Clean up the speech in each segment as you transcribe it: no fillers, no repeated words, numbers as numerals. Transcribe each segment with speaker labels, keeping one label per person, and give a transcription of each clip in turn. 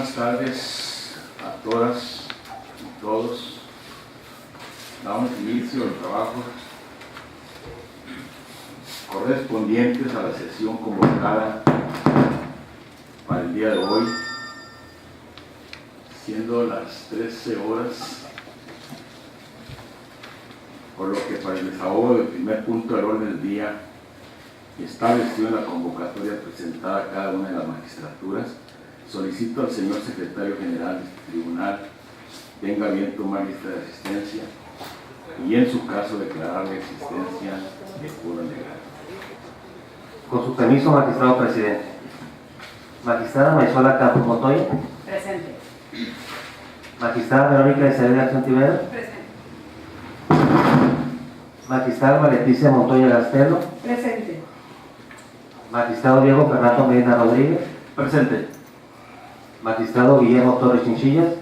Speaker 1: buenas tardes a todas y todos. Damos inicio al trabajo correspondientes a la sesión convocada para el día de hoy, siendo las 13 horas, por lo que para el desahogo del primer punto del orden del día establecido en la convocatoria presentada a cada una de las magistraturas, solicito al señor secretario general del tribunal tenga bien tomar lista de asistencia y en su caso declarar la existencia de quórum legal.
Speaker 2: Con su permiso, magistrado presidente. Magistrada Maisola Campos Montoya.
Speaker 3: Presente.
Speaker 2: Magistrada Verónica Isabel Acción Tivero.
Speaker 3: Presente.
Speaker 2: Magistrada María Leticia Montoya Gastelo.
Speaker 3: Presente.
Speaker 2: Magistrado Diego Fernando Medina Rodríguez.
Speaker 4: Presente.
Speaker 2: Magistrado Guillermo Torres Chinchillas.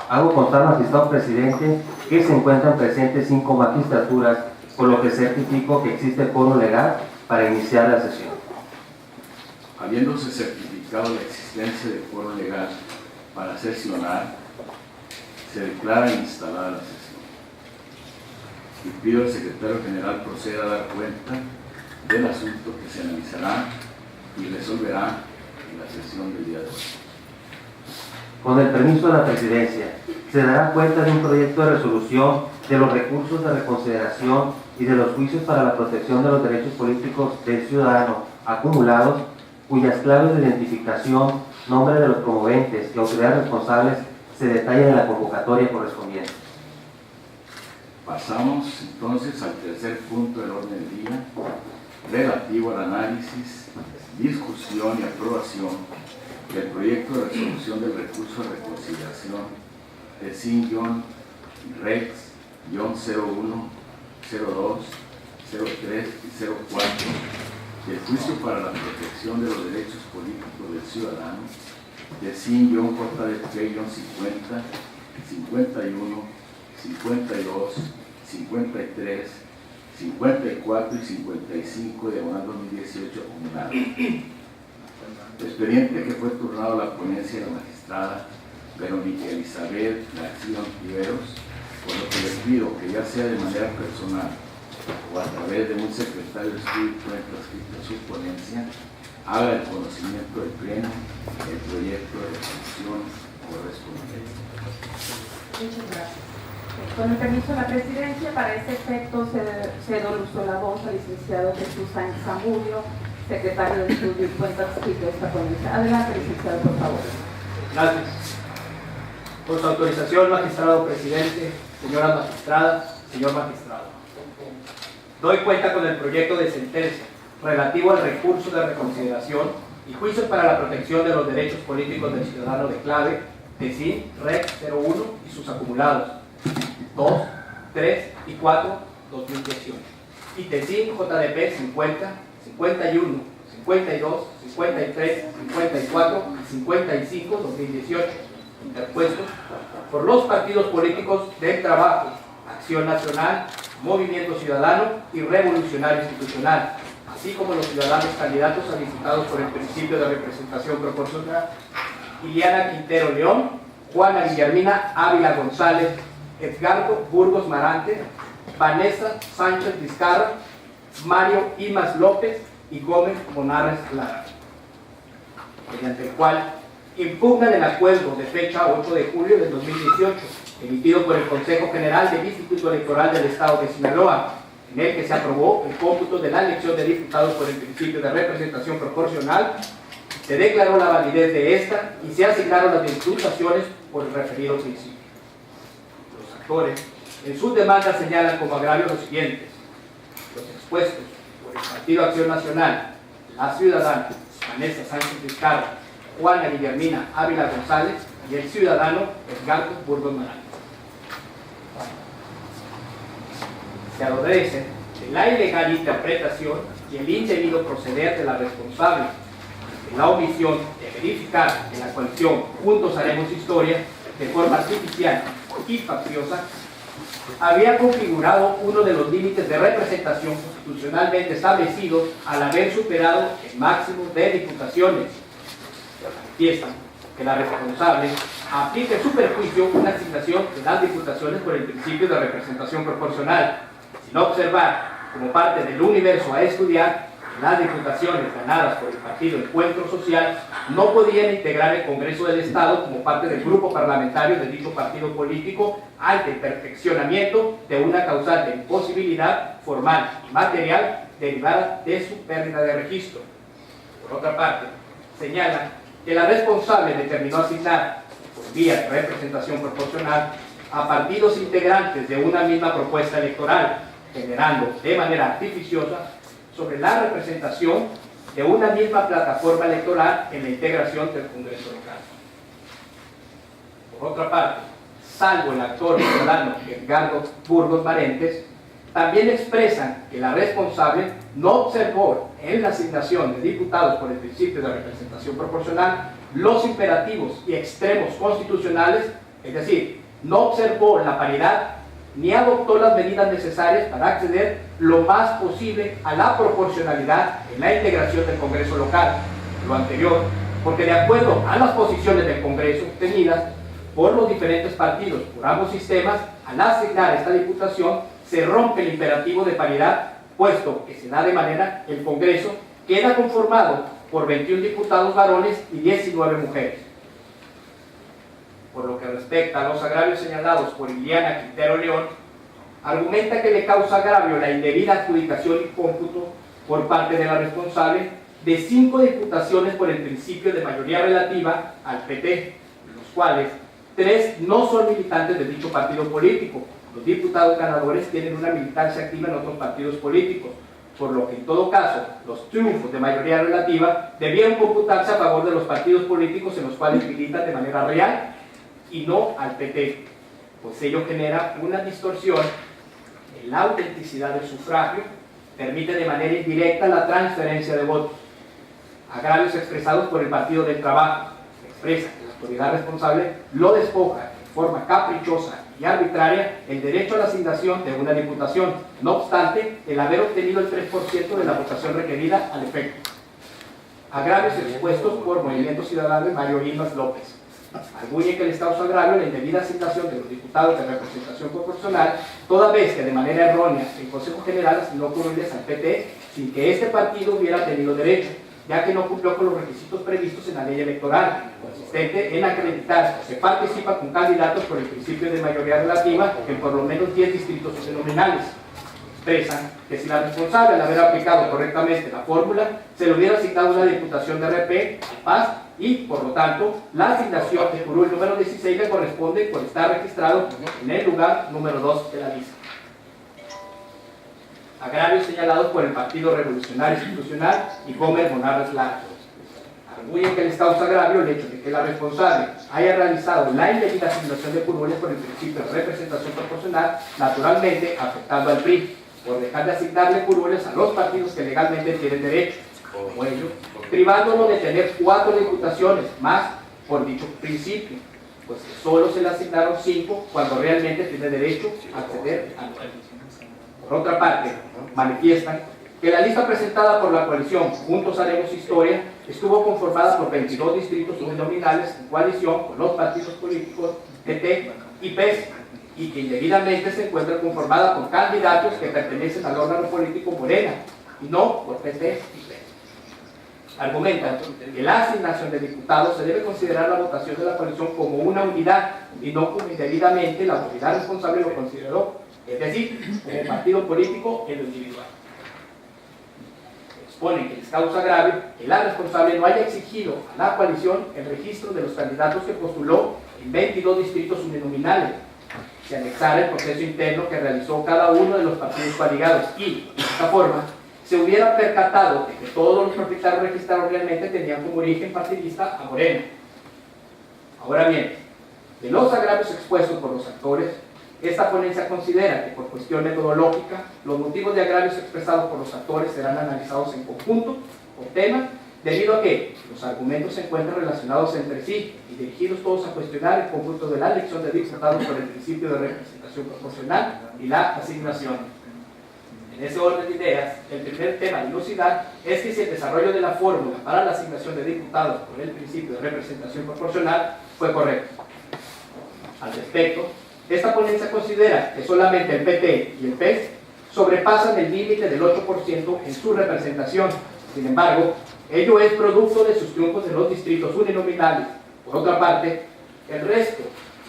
Speaker 2: Hago constar, magistrado presidente, que se encuentran presentes 5 magistraturas, por lo que certifico que existe quórum legal para iniciar la sesión.
Speaker 1: Habiéndose certificado la existencia de quórum legal para sesionar, se declara instalada la sesión. Y pido al secretario general proceda a dar cuenta del asunto que se analizará y resolverá en la sesión del día de hoy.
Speaker 2: Con el permiso de la presidencia, se dará cuenta de un proyecto de resolución de los recursos de reconsideración y de los juicios para la protección de los derechos políticos del ciudadano acumulados, cuyas claves de identificación, nombre de los promoventes y autoridades responsables se detallan en la convocatoria correspondiente.
Speaker 1: Pasamos entonces al tercer punto del orden del día, relativo al análisis, discusión y aprobación del proyecto de resolución del recurso de reconsideración de SIN-REX-01, 02, 03 y 04 del juicio para la protección de los derechos políticos del ciudadano de SIN-JDP-50, 51, 52, 53, 54 y 55 de 2018 acumulado. Expediente que fue turnado a la ponencia de la magistrada Verónica Isabel Acción Tiveros, por lo que les pido que ya sea de manera personal o a través de un secretario escrito en transcrito a su ponencia, haga el conocimiento del pleno el proyecto de resolución correspondiente.
Speaker 3: Muchas gracias. Con el permiso de la presidencia, para este efecto cedo el uso de la voz al licenciado Jesús Sáenz Zamudio, secretario de Estudio y Cuenta adscrito a esta ponencia. Adelante, licenciado, por favor.
Speaker 4: Gracias. Por su autorización, magistrado presidente, señora magistrada, señor magistrado. Doy cuenta con el proyecto de sentencia relativo al recurso de reconsideración y juicios para la protección de los derechos políticos del ciudadano de clave de SIN-REX-01 y sus acumulados 2, 3 y 4, 2018. Y de SIN-JDP 50, 51, 52, 53, 54 y 55, 2018, interpuestos por los partidos políticos del Trabajo, Acción Nacional, Movimiento Ciudadano y Revolucionario Institucional, así como los ciudadanos candidatos a diputados por el principio de representación proporcional: Iliana Quintero León, Juana Guillermina Ávila González, Edgardo Burgos Marante, Vanessa Sánchez Vizcarra, Mario Imas López y Gómez Monarres Lara, mediante el cual impugnan el acuerdo de fecha 8 de julio del 2018, emitido por el Consejo General del Instituto Electoral del Estado de Sinaloa, en el que se aprobó el cómputo de la elección de diputados por el principio de representación proporcional, se declaró la validez de esta y se asignaron las disfrutaciones por el referido principio. Los actores en sus demandas señalan como agravio los siguientes: los expuestos por el Partido Acción Nacional, la ciudadana Vanessa Sánchez Vizcarra, Juana Guillermina Ávila González y el ciudadano Edgardo Burgos Marante. Se adolece de la ilegal interpretación y el indebido proceder de la responsable de la omisión de verificar en la coalición Juntos Haremos Historia, de forma artificial y facciosa, había configurado uno de los límites de representación constitucionalmente establecidos al haber superado el máximo de diputaciones, Manifiestan que la responsable aplica en su perjuicio una asignación de las diputaciones por el principio de representación proporcional, sin observar como parte del universo a estudiar las diputaciones ganadas por el partido Encuentro Social no podían integrar el Congreso del Estado como parte del grupo parlamentario de dicho partido político ante el perfeccionamiento de una causal de imposibilidad formal y material derivada de su pérdida de registro. Por otra parte, señalan que la responsable determinó asignar por vía de representación proporcional a partidos integrantes de una misma propuesta electoral, generando de manera artificiosa sobre la representación de una misma plataforma electoral en la integración del Congreso local. Por otra parte, salvo el actor ciudadano Edgardo Burgos Barentes, también expresan que la responsable no observó en la asignación de diputados por el principio de representación proporcional los imperativos y extremos constitucionales, es decir, no observó la paridad ni adoptó las medidas necesarias para acceder lo más posible a la proporcionalidad en la integración del Congreso local. Lo anterior, porque de acuerdo a las posiciones del Congreso obtenidas por los diferentes partidos por ambos sistemas, al asignar esta diputación se rompe el imperativo de paridad, puesto que se da de manera el Congreso queda conformado por 21 diputados varones y 19 mujeres. Por lo que respecta a los agravios señalados por Iliana Quintero León, argumenta que le causa agravio la indebida adjudicación y cómputo por parte de la responsable de 5 diputaciones por el principio de mayoría relativa al PT, los cuales 3 no son militantes de dicho partido político. Los diputados ganadores tienen una militancia activa en otros partidos políticos, por lo que en todo caso los triunfos de mayoría relativa debieron computarse a favor de los partidos políticos en los cuales militan de manera real y no al PT, pues ello genera una distorsión en la autenticidad del sufragio, permite de manera indirecta la transferencia de votos. Agravios expresados por el Partido del Trabajo expresa que la autoridad responsable lo despoja en forma caprichosa y arbitraria el derecho a la asignación de una diputación, no obstante el haber obtenido el 3% de la votación requerida al efecto. Agravios expuestos por Movimiento Ciudadano y Mario Rimas López. Arguye que el Estado es agravio la indebida asignación de los diputados de representación proporcional, toda vez que de manera errónea el Consejo General asignó curules al PT sin que este partido hubiera tenido derecho, ya que no cumplió con los requisitos previstos en la ley electoral, consistente en acreditar que se participa con candidatos por el principio de mayoría relativa en por lo menos 10 distritos uninominales. Expresan que si la responsable al haber aplicado correctamente la fórmula, se le hubiera asignado una diputación de RP a Paz y, por lo tanto, la asignación de curul número 16 le corresponde por estar registrado en el lugar número 2 de la lista. Agravios señalados por el Partido Revolucionario Institucional y Gómez Monarres Lara. Arguyen que el Estado es agravio el hecho de que la responsable haya realizado la indebida asignación de curules por el principio de representación proporcional, naturalmente afectando al PRI, por dejar de asignarle curules a los partidos que legalmente tienen derecho, como ello, privándolo de tener 4 diputaciones más por dicho principio, pues que solo se le asignaron 5 cuando realmente tiene derecho a acceder a los mismos. Por otra parte, manifiestan que la lista presentada por la coalición Juntos Haremos Historia estuvo conformada por 22 distritos uninominales en coalición con los partidos políticos PT y PES, y que indebidamente se encuentra conformada por candidatos que pertenecen al órgano político Morena y no por PT y PES. Argumentan que la asignación de diputados se debe considerar la votación de la coalición como una unidad y no como indebidamente la autoridad responsable lo consideró, es decir, como partido político en lo individual. Exponen que les causa grave que la responsable no haya exigido a la coalición el registro de los candidatos que postuló en 22 distritos uninominales, se anexara el proceso interno que realizó cada uno de los partidos coaligados y, de esta forma, se hubiera percatado de que todos los propietarios registrados realmente tenían como origen partidista a Morena. Ahora bien, de los agravios expuestos por los actores, esta ponencia considera que por cuestión metodológica, los motivos de agravios expresados por los actores serán analizados en conjunto, por tema, debido a que los argumentos se encuentran relacionados entre sí y dirigidos todos a cuestionar el conjunto de la elección de diputados por el principio de representación proporcional y la asignación. En En ese orden de ideas, el primer tema a dilucidar es que si el desarrollo de la fórmula para la asignación de diputados por el principio de representación proporcional fue correcto. Al respecto, esta ponencia considera que solamente el PT y el PES sobrepasan el límite del 8% en su representación. Sin embargo, ello es producto de sus triunfos en los distritos uninominales. Por otra parte, el resto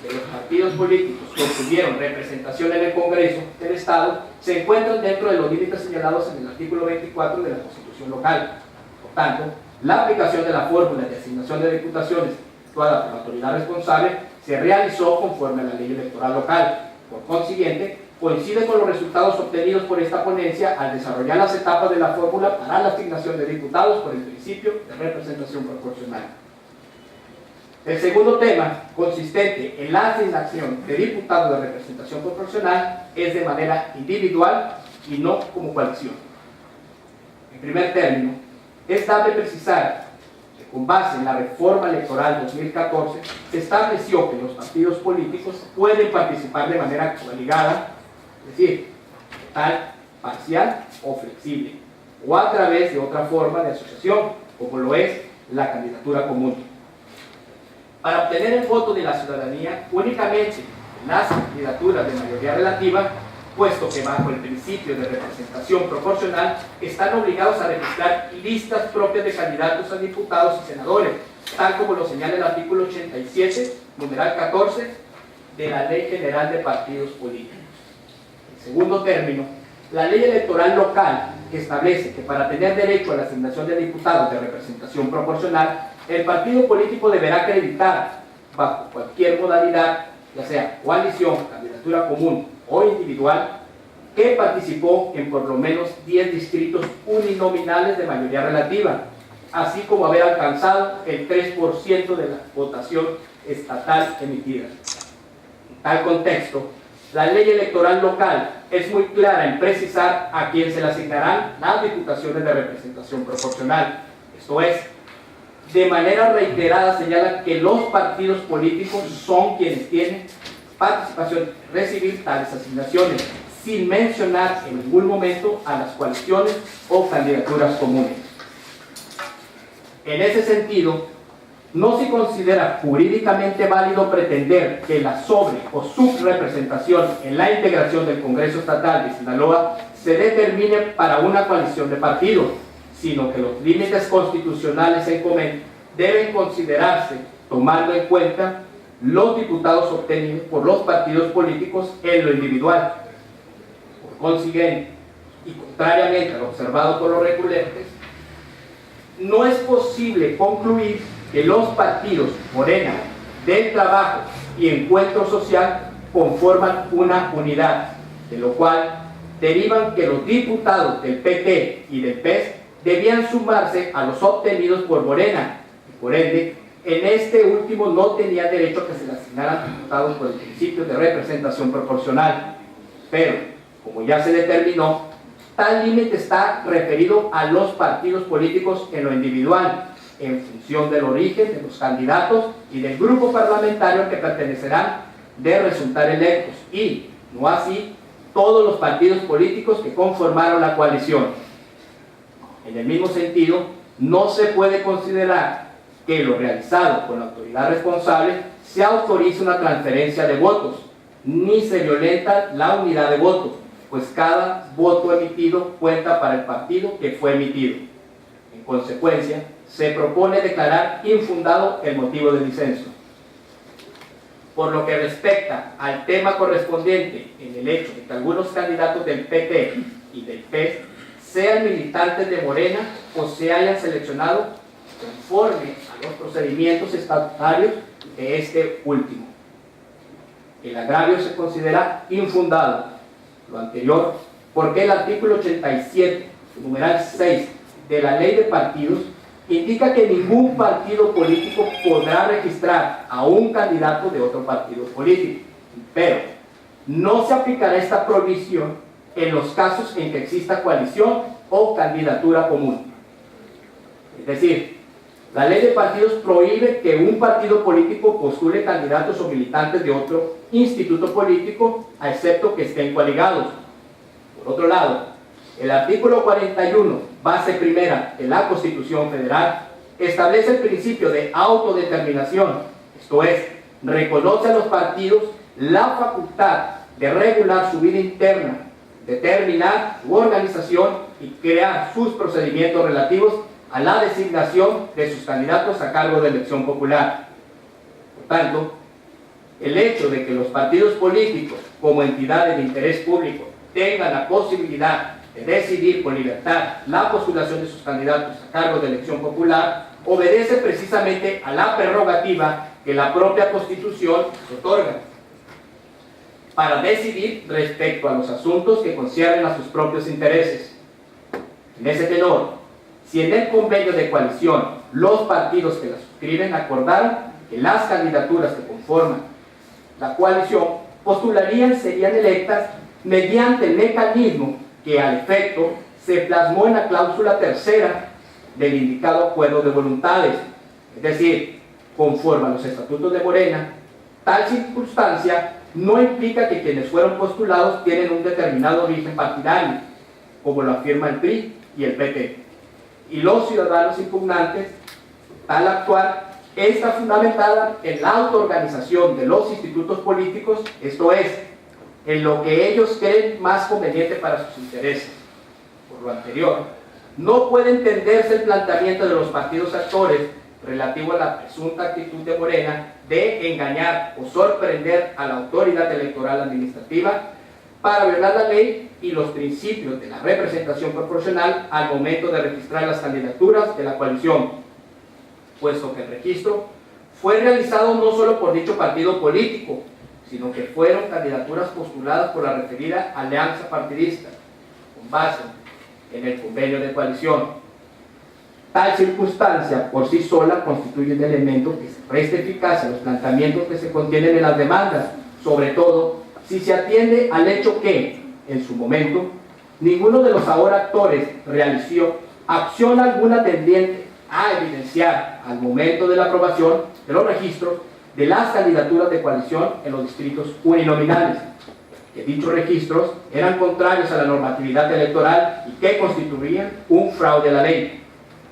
Speaker 4: de los partidos políticos que obtuvieron representación en el Congreso del Estado se encuentran dentro de los límites señalados en el artículo 24 de la Constitución local. Por tanto, la aplicación de la fórmula de asignación de diputaciones efectuada por la autoridad responsable se realizó conforme a la ley electoral local. Por consiguiente, coincide con los resultados obtenidos por esta ponencia al desarrollar las etapas de la fórmula para la asignación de diputados por el principio de representación proporcional. El segundo tema, consistente en la asignación de diputados de representación proporcional, es de manera individual y no como coalición. En primer término, es dable precisar que con base en la reforma electoral 2014 se estableció que los partidos políticos pueden participar de manera coligada, es decir, total, parcial o flexible, o a través de otra forma de asociación, como lo es la candidatura común. Para obtener el voto de la ciudadanía únicamente en las candidaturas de mayoría relativa, puesto que bajo el principio de representación proporcional están obligados a registrar listas propias de candidatos a diputados y senadores, tal como lo señala el artículo 87, numeral 14 de la Ley General de Partidos Políticos. En segundo término, la ley electoral local establece que para tener derecho a la asignación de diputados de representación proporcional, el partido político deberá acreditar, bajo cualquier modalidad, ya sea coalición, candidatura común o individual, que participó en por lo menos 10 distritos uninominales de mayoría relativa, así como haber alcanzado el 3% de la votación estatal emitida. En tal contexto, la ley electoral local es muy clara en precisar a quién se le asignarán las diputaciones de representación proporcional. Esto es, de manera reiterada señala que los partidos políticos son quienes tienen participación en recibir tales asignaciones, sin mencionar en ningún momento a las coaliciones o candidaturas comunes. En ese sentido, no se considera jurídicamente válido pretender que la sobre o subrepresentación en la integración del Congreso Estatal de Sinaloa se determine para una coalición de partidos, sino que los límites constitucionales en común deben considerarse tomando en cuenta los diputados obtenidos por los partidos políticos en lo individual. Por consiguiente, y contrariamente a lo observado por los recurrentes, no es posible concluir que los partidos Morena, Del Trabajo y Encuentro Social conforman una unidad, de lo cual derivan que los diputados del PT y del PES debían sumarse a los obtenidos por Morena, y por ende, en este último no tenía derecho a que se le asignaran diputados por el principio de representación proporcional. Pero, como ya se determinó, tal límite está referido a los partidos políticos en lo individual, en función del origen de los candidatos y del grupo parlamentario que pertenecerán de resultar electos, y no así todos los partidos políticos que conformaron la coalición. En el mismo sentido, no se puede considerar que lo realizado con la autoridad responsable se autorice una transferencia de votos, ni se violenta la unidad de votos, pues cada voto emitido cuenta para el partido que fue emitido. En consecuencia, se propone declarar infundado el motivo de disenso. Por lo que respecta al tema correspondiente en el hecho de que algunos candidatos del PT y del PES sean militantes de Morena o se hayan seleccionado conforme a los procedimientos estatutarios de este último. El agravio se considera infundado. Lo anterior, porque el artículo 87, numeral 6 de la Ley de Partidos indica que ningún partido político podrá registrar a un candidato de otro partido político, pero no se aplicará esta prohibición en los casos en que exista coalición o candidatura común. Es decir, la Ley de Partidos prohíbe que un partido político postule candidatos o militantes de otro instituto político, a excepto que estén coaligados. Por otro lado, El artículo 41, base primera de la Constitución Federal, establece el principio de autodeterminación, esto es, reconoce a los partidos la facultad de regular su vida interna, determinar su organización y crear sus procedimientos relativos a la designación de sus candidatos a cargo de elección popular. Por tanto, el hecho de que los partidos políticos, como entidades de interés público, tengan la posibilidad de decidir con libertad la postulación de sus candidatos a cargo de elección popular, obedece precisamente a la prerrogativa que la propia Constitución les otorga para decidir respecto a los asuntos que conciernen a sus propios intereses. En ese tenor, si en el convenio de coalición los partidos que la suscriben acordaron que las candidaturas que conforman la coalición postularían serían electas mediante el mecanismo que al efecto se plasmó en la cláusula tercera del indicado acuerdo de voluntades, es decir, conforme a los estatutos de Morena, tal circunstancia no implica que quienes fueron postulados tienen un determinado origen partidario, como lo afirma el PRI y el PT, y los ciudadanos impugnantes, tal actuar está fundamentada en la autoorganización de los institutos políticos, esto es, en lo que ellos creen más conveniente para sus intereses. Por lo anterior, no puede entenderse el planteamiento de los partidos actores relativo a la presunta actitud de Morena de engañar o sorprender a la autoridad electoral administrativa para violar la ley y los principios de la representación proporcional al momento de registrar las candidaturas de la coalición, puesto que el registro fue realizado no solo por dicho partido político, sino que fueron candidaturas postuladas por la referida alianza partidista, con base en el convenio de coalición. Tal circunstancia por sí sola constituye un elemento que se preste eficacia a los planteamientos que se contienen en las demandas, sobre todo si se atiende al hecho que, en su momento, ninguno de los ahora actores realizó acción alguna tendiente a evidenciar al momento de la aprobación de los registros de las candidaturas de coalición en los distritos uninominales, que dichos registros eran contrarios a la normatividad electoral y que constituían un fraude a la ley,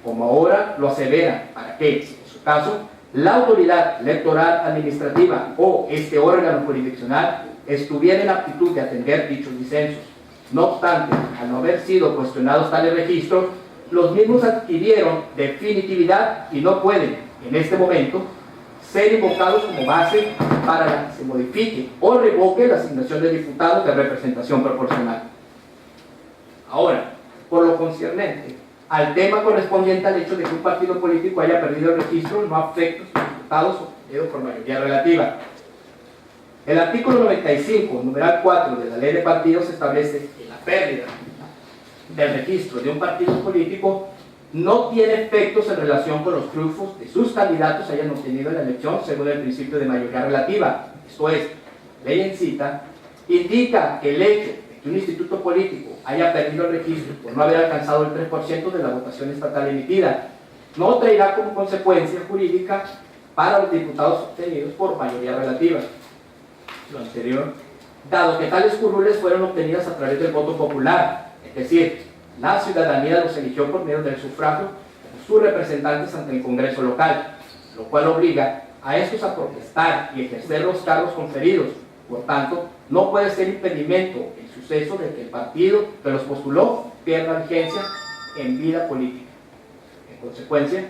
Speaker 4: como ahora lo asevera, para que, en su caso, la autoridad electoral administrativa o este órgano jurisdiccional estuviera en aptitud de atender dichos disensos. No obstante, al no haber sido cuestionados tales registros, los mismos adquirieron definitividad y no pueden, en este momento, ser invocados como base para que se modifique o revoque la asignación de diputados de representación proporcional. Ahora, por lo concernente al tema correspondiente al hecho de que un partido político haya perdido el registro, no afecta a sus diputados obtenidos por mayoría relativa. El artículo 95, numeral 4 de la Ley de Partidos establece que la pérdida del registro de un partido político no tiene efectos en relación con los triunfos de sus candidatos hayan obtenido en la elección según el principio de mayoría relativa. Esto es, la ley en cita indica que el hecho de que un instituto político haya perdido el registro por no haber alcanzado el 3% de la votación estatal emitida no traerá como consecuencia jurídica para los diputados obtenidos por mayoría relativa. Lo anterior, dado que tales curules fueron obtenidas a través del voto popular, es decir, la ciudadanía los eligió por medio del sufragio de sus representantes ante el Congreso local, lo cual obliga a estos a protestar y ejercer los cargos conferidos. Por tanto, no puede ser impedimento el suceso de que el partido que los postuló pierda vigencia en vida política. En consecuencia,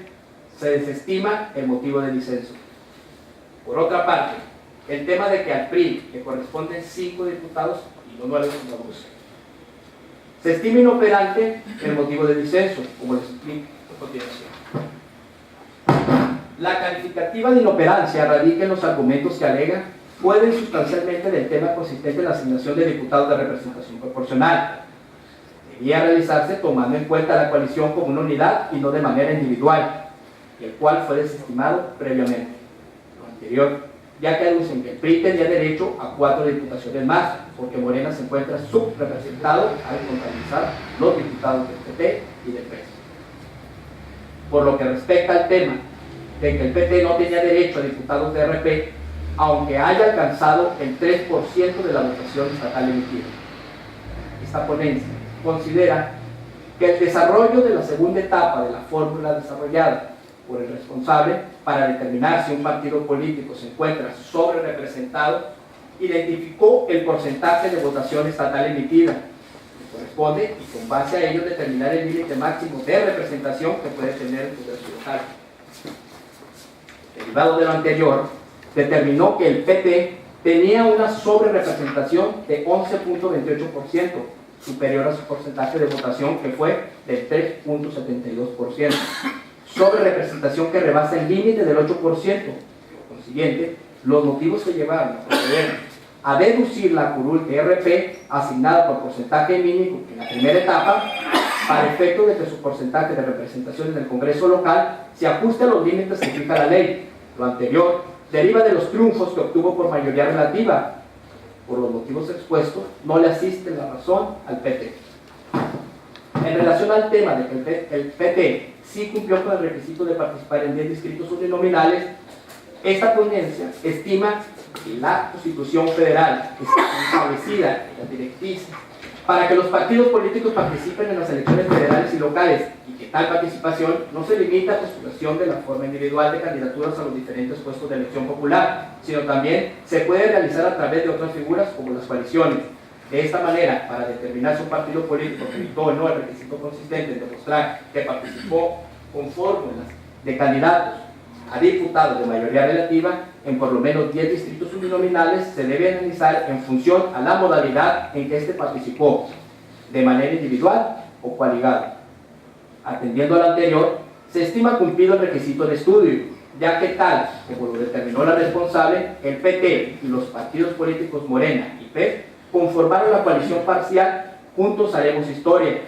Speaker 4: se desestima el motivo de disenso. Por otra parte, el tema de que al PRI le corresponden 5 diputados y no 9 como Bruce. Se estima inoperante el motivo de disenso, como les explico a continuación. La calificativa de inoperancia radica en los argumentos que alegan pueden sustancialmente del tema consistente en la asignación de diputados de representación proporcional. Debía realizarse tomando en cuenta la coalición como una unidad y no de manera individual, el cual fue desestimado previamente. Lo anterior, ya que aducen que el PRI tenía derecho a 4 diputaciones más, porque Morena se encuentra subrepresentado al contabilizar los diputados del PT y del PES. Por lo que respecta al tema de que el PT no tenía derecho a diputados de RP, aunque haya alcanzado el 3% de la votación estatal emitida. Esta ponencia considera que el desarrollo de la segunda etapa de la fórmula desarrollada por el responsable para determinar si un partido político se encuentra sobre representado identificó el porcentaje de votación estatal emitida que corresponde y con base a ello determinar el límite máximo de representación que puede tener el Congreso local. Derivado de lo anterior, determinó que el PT tenía una sobrerepresentación de 11.28%, superior a su porcentaje de votación que fue del 3.72%, sobrerepresentación que rebasa el límite del 8%. Por consiguiente, los motivos que llevaron a proceder a deducir la curul TRP asignada por porcentaje mínimo en la primera etapa, para efecto de que su porcentaje de representación en el Congreso local se ajuste a los límites que fija la ley. Lo anterior deriva de los triunfos que obtuvo por mayoría relativa. Por los motivos expuestos, no le asiste la razón al PT. En relación al tema de que el PT sí cumplió con el requisito de participar en 10 distritos uninominales, esta ponencia estima que la Constitución Federal está establecida en la directriz para que los partidos políticos participen en las elecciones federales y locales, y que tal participación no se limita a postulación de la forma individual de candidaturas a los diferentes puestos de elección popular, sino también se puede realizar a través de otras figuras como las coaliciones. De esta manera, para determinar si un partido político evitó o no el requisito consistente en demostrar que participó con fórmulas de candidatos a diputados de mayoría relativa en por lo menos 10 distritos uninominales, se debe analizar en función a la modalidad en que éste participó, de manera individual o coaligado. Atendiendo a lo anterior, se estima cumplido el requisito de estudio, ya que tal como lo determinó la responsable, el PT y los partidos políticos Morena y PES conformaron la coalición parcial Juntos Haremos Historia.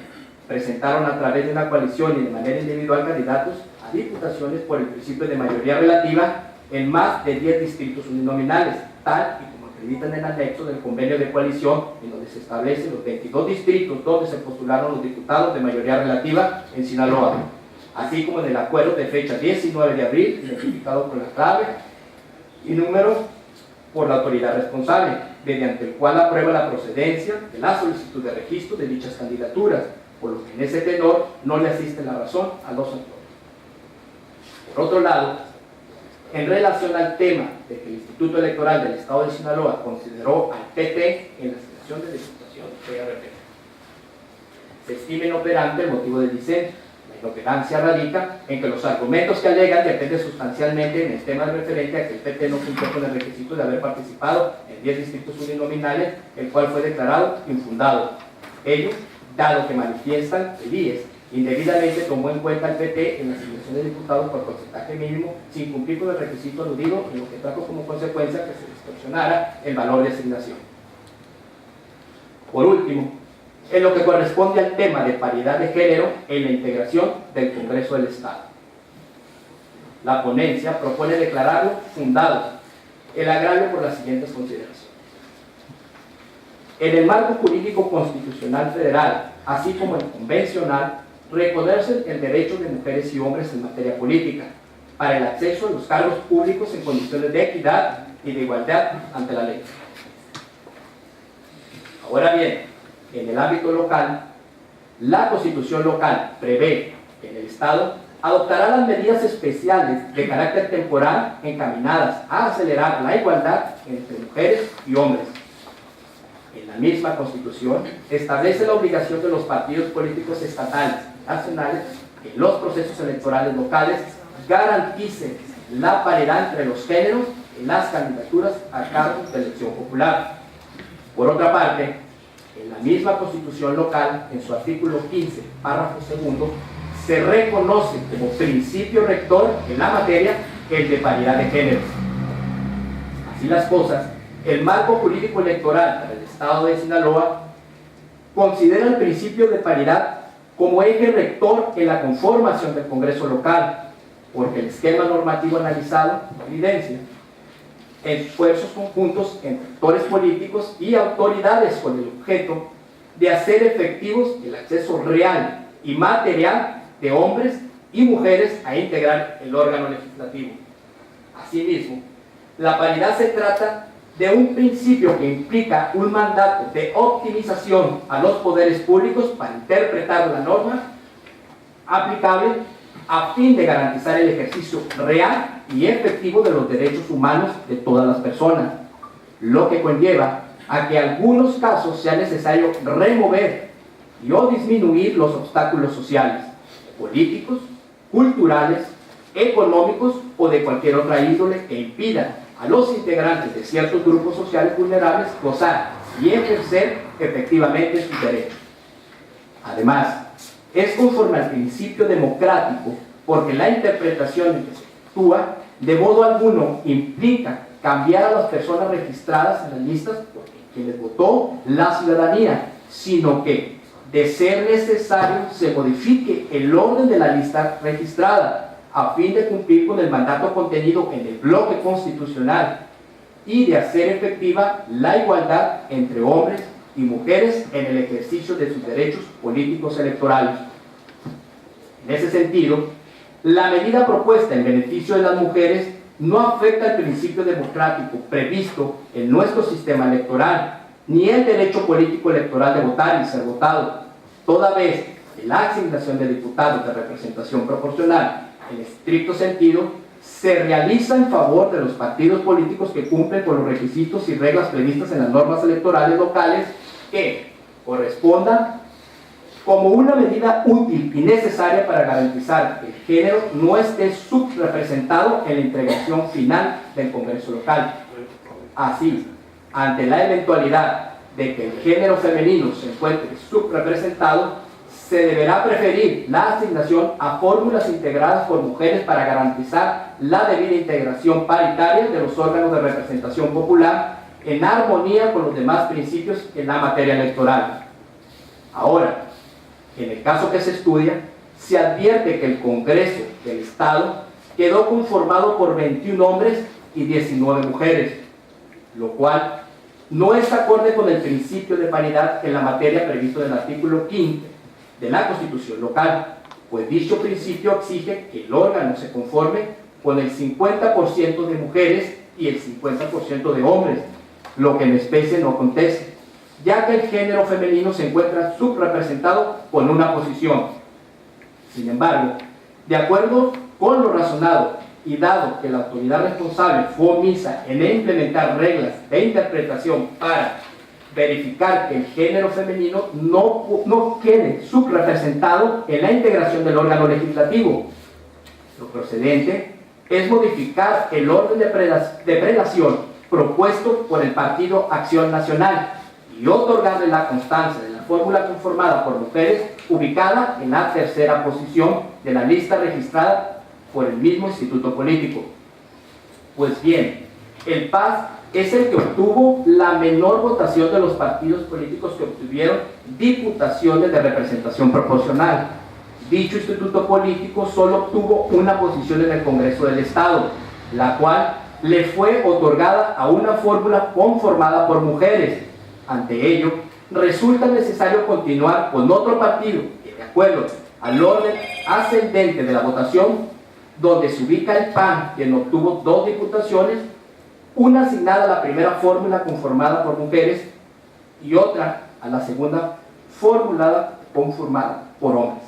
Speaker 4: Presentaron a través de una coalición y de manera individual candidatos a diputaciones por el principio de mayoría relativa en más de 10 distritos uninominales, tal y como acreditan en el anexo del convenio de coalición, en donde se establecen los 22 distritos donde se postularon los diputados de mayoría relativa en Sinaloa, así como en el acuerdo de fecha 19 de abril, identificado con la clave y número por la autoridad responsable, mediante el cual aprueba la procedencia de la solicitud de registro de dichas candidaturas, por lo que en ese tenor no le asiste la razón a los autores. Por otro lado, en relación al tema de que el Instituto Electoral del Estado de Sinaloa consideró al PT en la selección de diputación TRP, se estima inoperante el motivo del disenso. La inoperancia radica en que los argumentos que alegan dependen sustancialmente en el tema referente a que el PT no cumplió con el requisito de haber participado en 10 distritos uninominales, el cual fue declarado infundado. Ello, dado que manifiestan el IES indebidamente tomó en cuenta el PT en la asignación de diputados por porcentaje mínimo sin cumplir con el requisito aludido, en lo que trajo como consecuencia que se distorsionara el valor de asignación. Por último, en lo que corresponde al tema de paridad de género en la integración del Congreso del Estado, la ponencia propone declararlo fundado el agravio por las siguientes consideraciones. En el marco jurídico constitucional federal, así como el convencional, reconoce el derecho de mujeres y hombres en materia política para el acceso a los cargos públicos en condiciones de equidad y de igualdad ante la ley. Ahora bien, en el ámbito local, la Constitución local prevé que el Estado adoptará las medidas especiales de carácter temporal encaminadas a acelerar la igualdad entre mujeres y hombres. En la misma Constitución establece la obligación de los partidos políticos estatales nacionales en los procesos electorales locales garanticen la paridad entre los géneros en las candidaturas a cargos de elección popular. Por otra parte, en la misma Constitución local, en su artículo 15, párrafo segundo, se reconoce como principio rector en la materia el de paridad de géneros. Así las cosas, el marco jurídico electoral para el Estado de Sinaloa considera el principio de paridad como eje rector en la conformación del Congreso local, porque el esquema normativo analizado evidencia esfuerzos conjuntos entre actores políticos y autoridades con el objeto de hacer efectivos el acceso real y material de hombres y mujeres a integrar el órgano legislativo. Asimismo, la paridad se trata de un principio que implica un mandato de optimización a los poderes públicos para interpretar la norma aplicable a fin de garantizar el ejercicio real y efectivo de los derechos humanos de todas las personas, lo que conlleva a que en algunos casos sea necesario remover y o disminuir los obstáculos sociales, políticos, culturales, económicos o de cualquier otra índole que impidan a los integrantes de ciertos grupos sociales vulnerables gozar y ejercer efectivamente sus derechos. Además, es conforme al principio democrático porque la interpretación en que se actúa de modo alguno implica cambiar a las personas registradas en las listas por quienes votó la ciudadanía, sino que, de ser necesario, se modifique el orden de la lista registrada a fin de cumplir con el mandato contenido en el bloque constitucional y de hacer efectiva la igualdad entre hombres y mujeres en el ejercicio de sus derechos políticos electorales. En ese sentido, la medida propuesta en beneficio de las mujeres no afecta el principio democrático previsto en nuestro sistema electoral, ni el derecho político electoral de votar y ser votado, toda vez que la asignación de diputados de representación proporcional, en estricto sentido, se realiza en favor de los partidos políticos que cumplen con los requisitos y reglas previstas en las normas electorales locales que correspondan como una medida útil y necesaria para garantizar que el género no esté subrepresentado en la integración final del Congreso local. Así, ante la eventualidad de que el género femenino se encuentre subrepresentado, se deberá preferir la asignación a fórmulas integradas por mujeres para garantizar la debida integración paritaria de los órganos de representación popular en armonía con los demás principios en la materia electoral. Ahora, en el caso que se estudia, se advierte que el Congreso del Estado quedó conformado por 21 hombres y 19 mujeres, lo cual no es acorde con el principio de paridad en la materia previsto en el artículo 15 de la Constitución local, pues dicho principio exige que el órgano se conforme con el 50% de mujeres y el 50% de hombres, lo que en especie no acontece, ya que el género femenino se encuentra subrepresentado con una posición. Sin embargo, de acuerdo con lo razonado y dado que la autoridad responsable fue omisa en implementar reglas de interpretación para verificar que el género femenino no quede subrepresentado en la integración del órgano legislativo, lo procedente es modificar el orden de prelación propuesto por el Partido Acción Nacional y otorgarle la constancia de la fórmula conformada por mujeres ubicada en la tercera posición de la lista registrada por el mismo instituto político. Pues bien, el PAS es el que obtuvo la menor votación de los partidos políticos que obtuvieron diputaciones de representación proporcional. Dicho instituto político solo obtuvo una posición en el Congreso del Estado, la cual le fue otorgada a una fórmula conformada por mujeres. Ante ello, resulta necesario continuar con otro partido que, de acuerdo al orden ascendente de la votación, donde se ubica el PAN, quien obtuvo 2 diputaciones, una asignada a la primera fórmula conformada por mujeres y otra a la segunda fórmula conformada por hombres.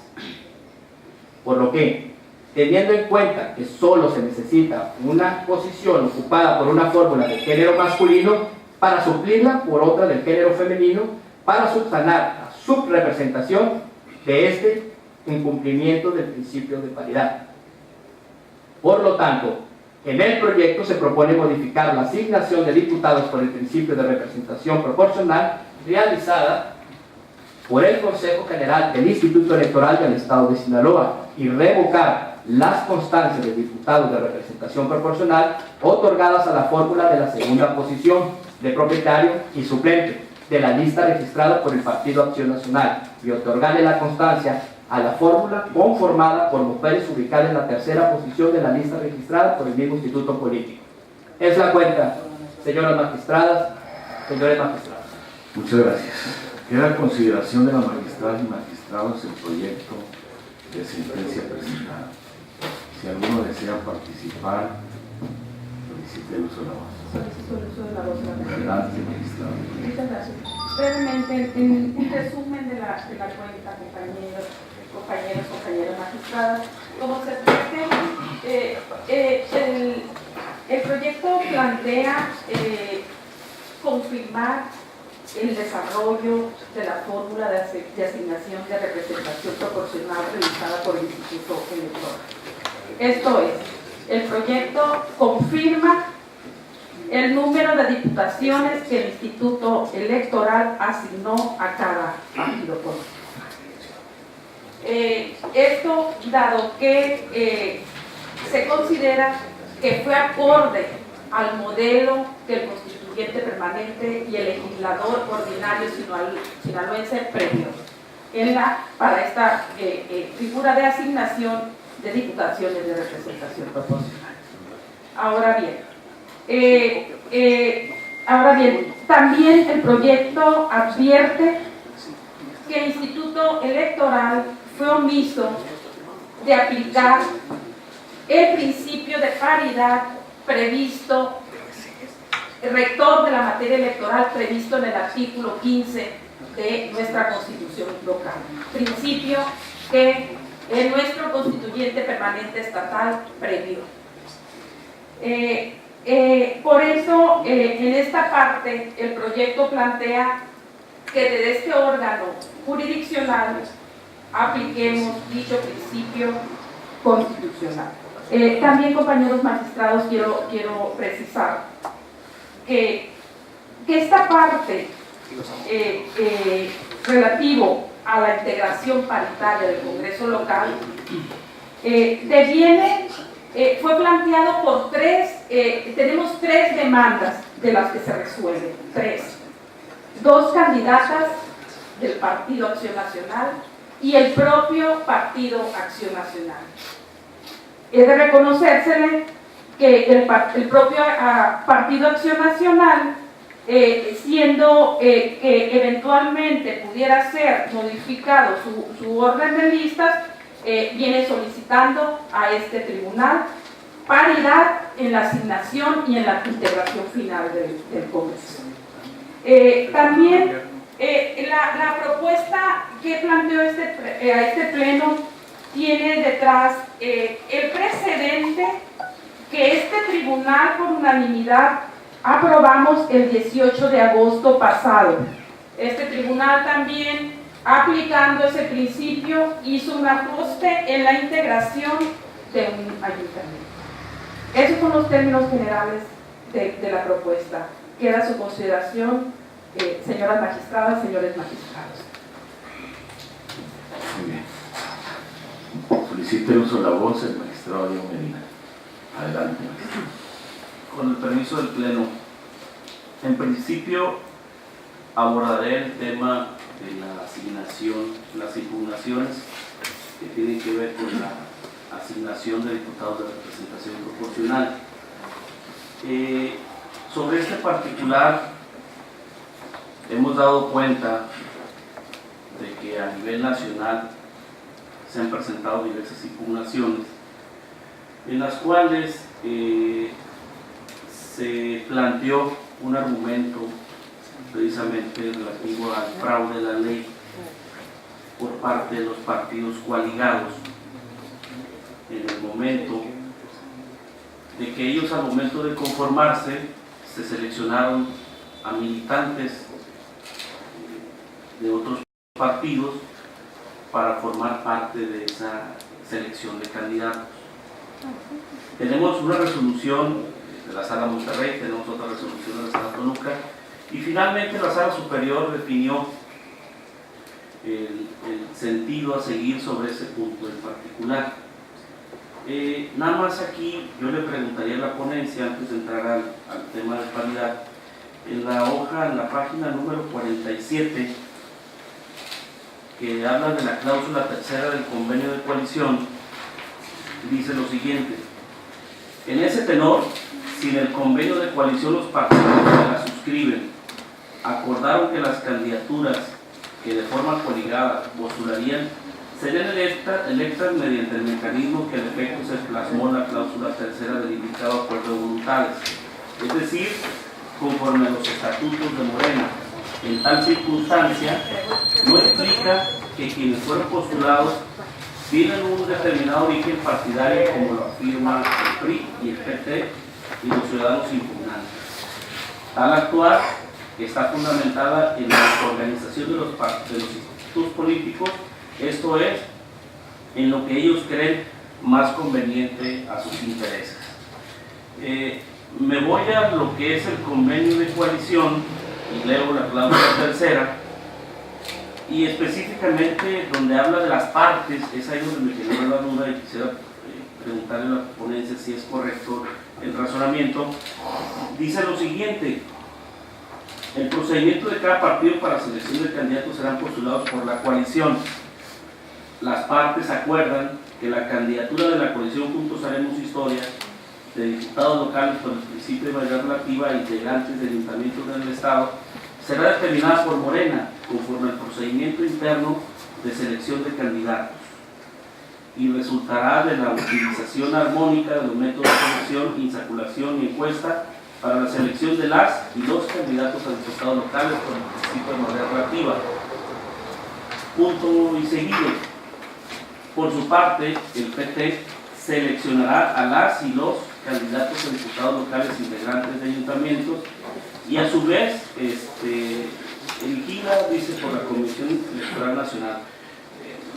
Speaker 4: Por lo que, teniendo en cuenta que solo se necesita una posición ocupada por una fórmula del género masculino para suplirla por otra del género femenino, para subsanar la subrepresentación de este incumplimiento del principio de paridad. Por lo tanto, en el proyecto se propone modificar la asignación de diputados por el principio de representación proporcional realizada por el Consejo General del Instituto Electoral del Estado de Sinaloa y revocar las constancias de diputados de representación proporcional otorgadas a la fórmula de la segunda posición de propietario y suplente de la lista registrada por el Partido Acción Nacional y otorgarle la constancia a la fórmula conformada por mujeres ubicadas en la tercera posición de la lista registrada por el mismo instituto político. Es la cuenta, señoras magistradas, señores magistrados.
Speaker 1: Muchas gracias. Queda a consideración de las magistradas y magistrados el proyecto de sentencia presentada. Si alguno desea participar, solicitar. solicite el uso de la voz.
Speaker 3: Solicito el uso de la voz de la presidencia.
Speaker 1: Adelante, magistrado.
Speaker 3: Muchas gracias. Brevemente, en resumen de la cuenta, compañeras magistradas, como se advierte, el proyecto plantea confirmar el desarrollo de la fórmula de asignación de representación proporcional realizada por el Instituto Electoral. Esto es, el proyecto confirma el número de diputaciones que el Instituto Electoral asignó a cada partido político. Esto dado que se considera que fue acorde al modelo que el constituyente permanente y el legislador ordinario sinaloense previó para esta figura de asignación de diputaciones de representación proporcional. Ahora bien, también el proyecto advierte que el Instituto Electoral fue omiso de aplicar el principio de paridad previsto, rector de la materia electoral previsto en el artículo 15 de nuestra Constitución local. Principio que nuestro constituyente permanente estatal previó. Por eso, en esta parte, el proyecto plantea que desde este órgano jurisdiccional apliquemos dicho principio constitucional. También, compañeros magistrados, quiero precisar que esta parte relativo a la integración paritaria del Congreso local fue planteado por tenemos tres demandas de las que se resuelven, dos candidatas del Partido Acción Nacional y el propio Partido Acción Nacional. Es de reconocérsele que el propio Partido Acción Nacional, siendo que eventualmente pudiera ser modificado su orden de listas, viene solicitando a este tribunal paridad en la asignación y en la integración final del Congreso. También la propuesta que planteó a este pleno tiene detrás el precedente que este tribunal por unanimidad aprobamos el 18 de agosto pasado. Este tribunal también, aplicando ese principio, hizo un ajuste en la integración de un ayuntamiento. Esos son los términos generales de la propuesta. Queda a su consideración, señoras magistradas, señores magistrados.
Speaker 1: Muy bien. Solicite el uso de la voz el magistrado Diego Medina. Adelante, magistrado.
Speaker 5: Con el permiso del Pleno, en principio abordaré el tema de la asignación, las impugnaciones que tienen que ver con la asignación de diputados de representación proporcional. Sobre este particular, hemos dado cuenta de que a nivel nacional se han presentado diversas impugnaciones en las cuales se planteó un argumento precisamente relativo al fraude de la ley por parte de los partidos coaligados en el momento de que ellos, al momento de conformarse, se seleccionaron a militantes de otros partidos para formar parte de esa selección de candidatos. Tenemos una resolución de la Sala Monterrey, tenemos otra resolución de la Sala Toluca, y finalmente la Sala Superior definió el sentido a seguir sobre ese punto en particular. Nada más aquí yo le preguntaría a la ponencia, antes de entrar al tema de paridad, en la hoja, en la página número 47, que habla de la cláusula tercera del convenio de coalición, dice lo siguiente: en ese tenor, si en el convenio de coalición los partidos que la suscriben acordaron que las candidaturas que de forma coligada postularían serían electas mediante el mecanismo que en efecto se plasmó en la cláusula tercera del indicado acuerdo de voluntades. es decir, conforme a los estatutos de Morena. En tal circunstancia, no implica que quienes fueron postulados tienen un determinado origen partidario, como lo afirma el PRI y el PT y los ciudadanos impugnantes. Tal actuar está fundamentada en la organización de los institutos políticos, esto es, en lo que ellos creen más conveniente a sus intereses. Me voy a lo que es el convenio de coalición y leo la cláusula tercera, y específicamente donde habla de las partes. Es ahí donde me genera la duda y quisiera preguntarle a la ponencia si es correcto el razonamiento. Dice lo siguiente: el procedimiento de cada partido para selección de candidatos serán postulados por la coalición. Las partes acuerdan que la candidatura de la coalición Juntos Haremos Historia de diputados locales por el principio de mayoría relativa e integrantes de ayuntamientos del Estado será determinada por Morena conforme al procedimiento interno de selección de candidatos y resultará de la utilización armónica de los métodos de selección, insaculación y encuesta para la selección de las y los candidatos a diputados locales por el principio de mayoría relativa. Punto y seguido. Por su parte, el PT seleccionará a las y los candidatos a diputados locales integrantes de ayuntamientos y a su vez elegida, dice, por la Comisión Electoral Nacional.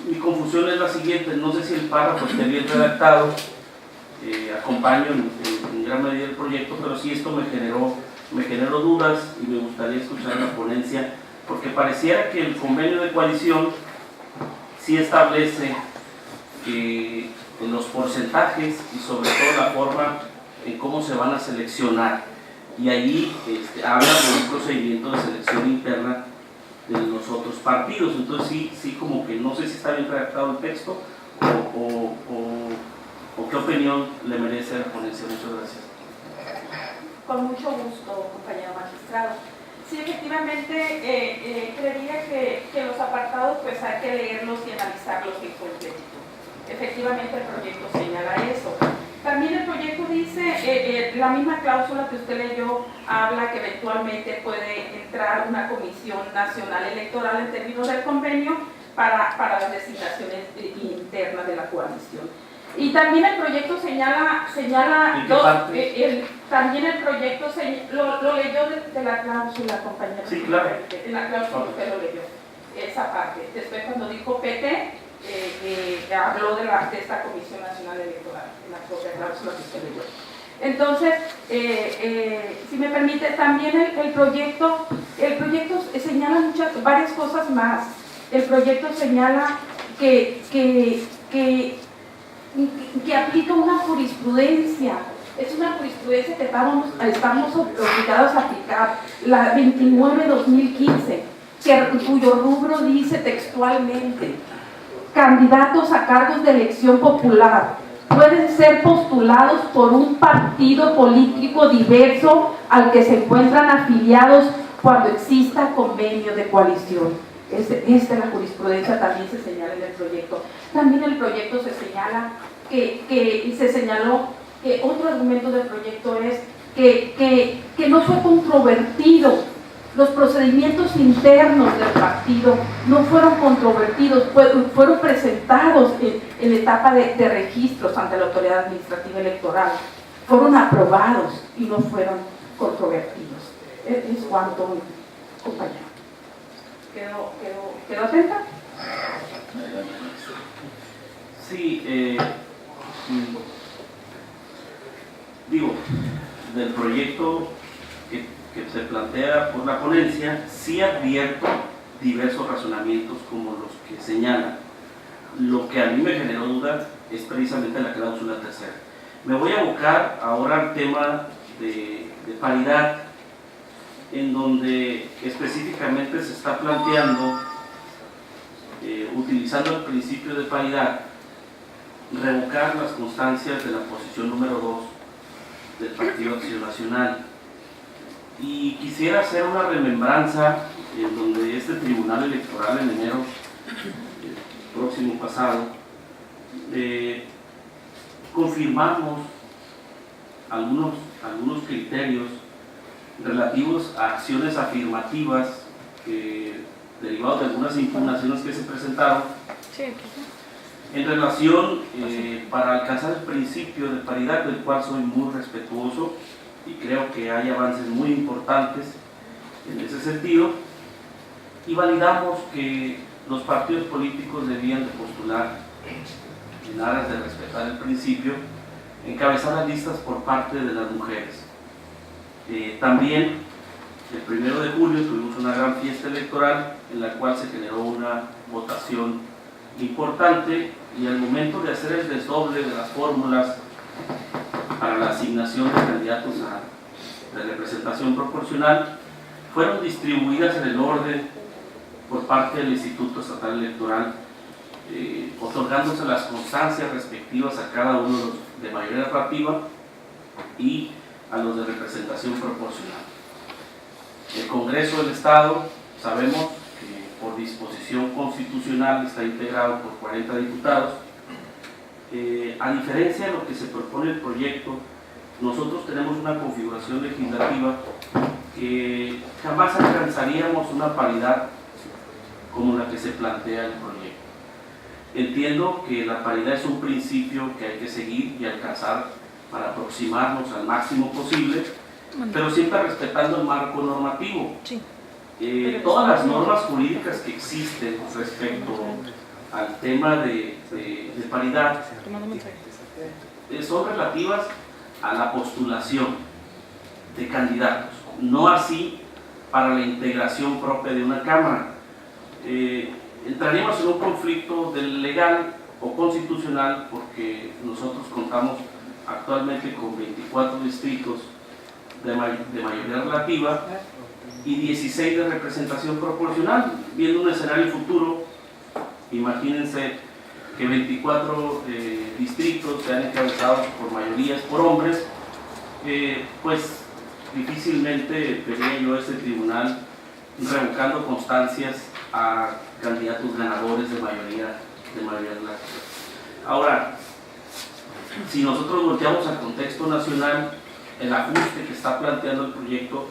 Speaker 5: Mi confusión es la siguiente: no sé si el párrafo esté bien redactado, acompaño en gran medida el proyecto, pero sí esto me generó dudas y me gustaría escuchar la ponencia, porque pareciera que el convenio de coalición sí establece que en los porcentajes y sobre todo la forma en cómo se van a seleccionar, y allí habla de un procedimiento de selección interna de los otros partidos. Entonces sí como que no sé si está bien redactado el texto o qué opinión le merece a la ponencia. Muchas gracias.
Speaker 3: Con mucho gusto, compañero magistrado. Sí, efectivamente, creería que los apartados pues hay que leerlos y analizarlos en completo. Efectivamente, el proyecto señala eso. También el proyecto dice, la misma cláusula que usted leyó, habla que eventualmente puede entrar una comisión nacional electoral en términos del convenio para las designaciones internas de la coalición. Y también el proyecto señala también el proyecto lo leyó de la cláusula, compañero.
Speaker 5: Sí, claro.
Speaker 3: En la cláusula usted lo leyó, esa parte. Después cuando dijo PT, habló de esta Comisión Nacional Electoral, en la propia cláusula que usted leyó. Entonces, si me permite, también el proyecto señala varias cosas más. El proyecto señala que aplica una jurisprudencia. Es una jurisprudencia que estamos obligados a aplicar, la 29/2015, cuyo rubro dice textualmente: candidatos a cargos de elección popular pueden ser postulados por un partido político diverso al que se encuentran afiliados cuando exista convenio de coalición. Esta es la jurisprudencia, también se señala en el proyecto. También el proyecto se señala se señaló que otro argumento del proyecto es que no fue controvertido. Los procedimientos internos del partido no fueron controvertidos, fueron presentados en etapa de registros ante la Autoridad Administrativa Electoral, fueron aprobados y no fueron controvertidos. Es cuanto, compañero. ¿Quedó atenta?
Speaker 5: Sí, digo, del proyecto que se plantea por la ponencia, sí advierto diversos razonamientos como los que señala. Lo que a mí me generó duda es precisamente la cláusula tercera. Me voy a abocar ahora al tema de paridad, en donde específicamente se está planteando, utilizando el principio de paridad, revocar las constancias de la posición número 2 del Partido Acción Nacional. Y quisiera hacer una remembranza en donde este Tribunal Electoral en enero próximo pasado confirmamos algunos algunos criterios relativos a acciones afirmativas derivados de algunas impugnaciones que se presentaron en relación para alcanzar el principio de paridad, del cual soy muy respetuoso y creo que hay avances muy importantes en ese sentido, y validamos que los partidos políticos debían de postular, en aras de respetar el principio, encabezar las listas por parte de las mujeres. También el 1 de julio tuvimos una gran fiesta electoral en la cual se generó una votación importante, y al momento de hacer el desdoble de las fórmulas para la asignación de candidatos de representación proporcional, fueron distribuidas en el orden por parte del Instituto Estatal Electoral, otorgándose las constancias respectivas a cada uno de los de mayoría relativa y a los de representación proporcional. El Congreso del Estado, sabemos que por disposición constitucional está integrado por 40 diputados. A diferencia de lo que se propone el proyecto, nosotros tenemos una configuración legislativa que jamás alcanzaríamos una paridad como la que se plantea el proyecto. Entiendo que la paridad es un principio que hay que seguir y alcanzar para aproximarnos al máximo posible, pero siempre respetando el marco normativo. Todas las normas jurídicas que existen respecto al tema de paridad son relativas a la postulación de candidatos, no así para la integración propia de una Cámara. Entraríamos en un conflicto legal o constitucional, porque nosotros contamos actualmente con 24 distritos de mayoría relativa y 16 de representación proporcional. Viendo un escenario futuro, imagínense que 24 distritos sean encabezados por mayorías por hombres, pues difícilmente vería yo este tribunal revocando constancias a candidatos ganadores de mayoría relativa. Ahora, si nosotros volteamos al contexto nacional, el ajuste que está planteando el proyecto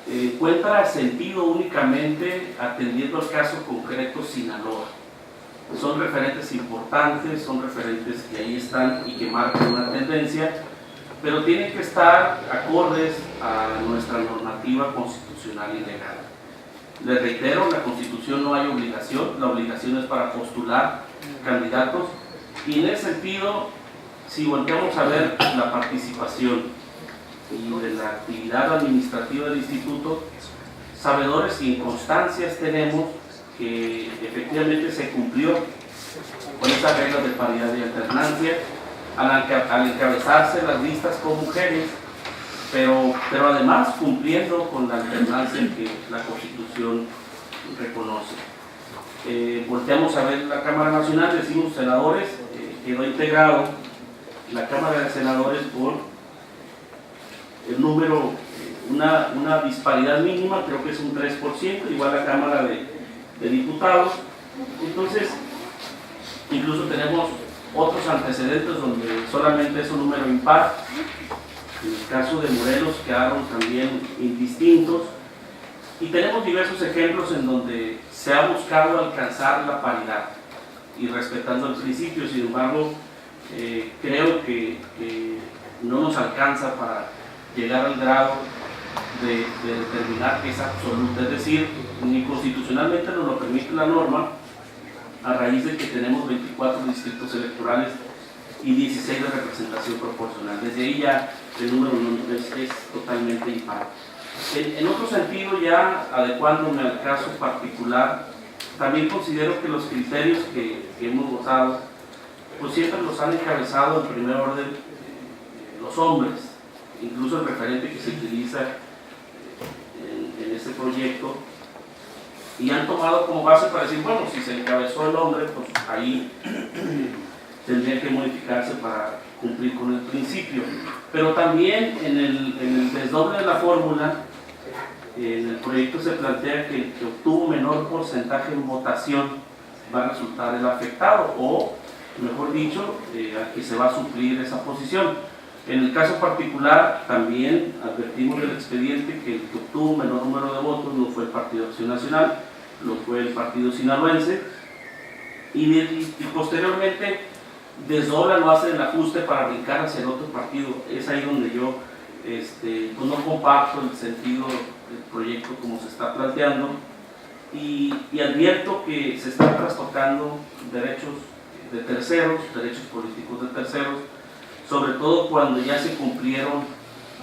Speaker 5: encuentra sentido únicamente atendiendo al caso concreto Sinaloa. Son referentes importantes, son referentes que ahí están y que marcan una tendencia, pero tienen que estar acordes a nuestra normativa constitucional y legal. Les reitero, la Constitución no hay obligación, la obligación es para postular candidatos, y en ese sentido, si volteamos a ver la participación y de la actividad administrativa del instituto, sabedores y en constancias tenemos que efectivamente se cumplió con esas reglas de paridad y alternancia al encabezarse las listas con mujeres, pero además cumpliendo con la alternancia que la Constitución reconoce. Volteamos a ver la Cámara Nacional, decimos senadores, quedó integrado la Cámara de Senadores por el número, una disparidad mínima, creo que es un 3%, igual la Cámara de Diputados. Entonces, incluso tenemos otros antecedentes donde solamente es un número impar. En el caso de Morelos quedaron también indistintos, y tenemos diversos ejemplos en donde se ha buscado alcanzar la paridad y respetando el principio. Sin embargo, creo que no nos alcanza para llegar al grado de determinar que es absoluta, es decir, ni constitucionalmente nos lo permite la norma, a raíz de que tenemos 24 distritos electorales y 16 de representación proporcional. Desde ahí ya el número es totalmente impar. En otro sentido, ya adecuándome al caso particular, también considero que los criterios que hemos votado, pues siempre los han encabezado en primer orden los hombres, incluso el referente que se utiliza en este proyecto, y han tomado como base para decir, bueno, si se encabezó el hombre, pues ahí tendría que modificarse para cumplir con el principio. Pero también en el desdoble de la fórmula, en el proyecto se plantea que el que obtuvo menor porcentaje en votación va a resultar el afectado, o mejor dicho, al que se va a suplir esa posición. En el caso particular, también advertimos del expediente que el que obtuvo menor número de votos no fue el Partido Acción Nacional, lo fue el Partido Sinaloense, y posteriormente desdoblan o hacen el ajuste para brincar hacia el otro partido. Es ahí donde yo pues no comparto el sentido del proyecto como se está planteando, y advierto que se están trastocando derechos de terceros, derechos políticos de terceros, sobre todo cuando ya se cumplieron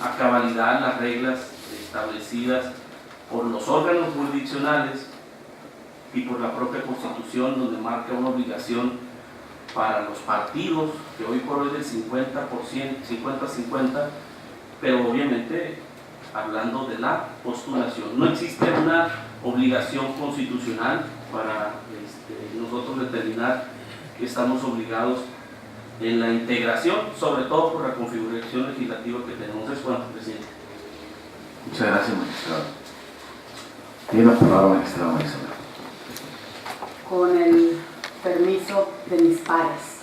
Speaker 5: a cabalidad las reglas establecidas por los órganos jurisdiccionales y por la propia Constitución, donde marca una obligación para los partidos, que hoy por hoy es del 50%, 50-50, pero obviamente hablando de la postulación. No existe una obligación constitucional para nosotros determinar que estamos obligados en la integración, sobre todo por la configuración legislativa que tenemos. Es cuanto, presidente.
Speaker 1: Muchas gracias, magistrado. Tiene la palabra, magistrado Marisol.
Speaker 6: Con el permiso de mis pares.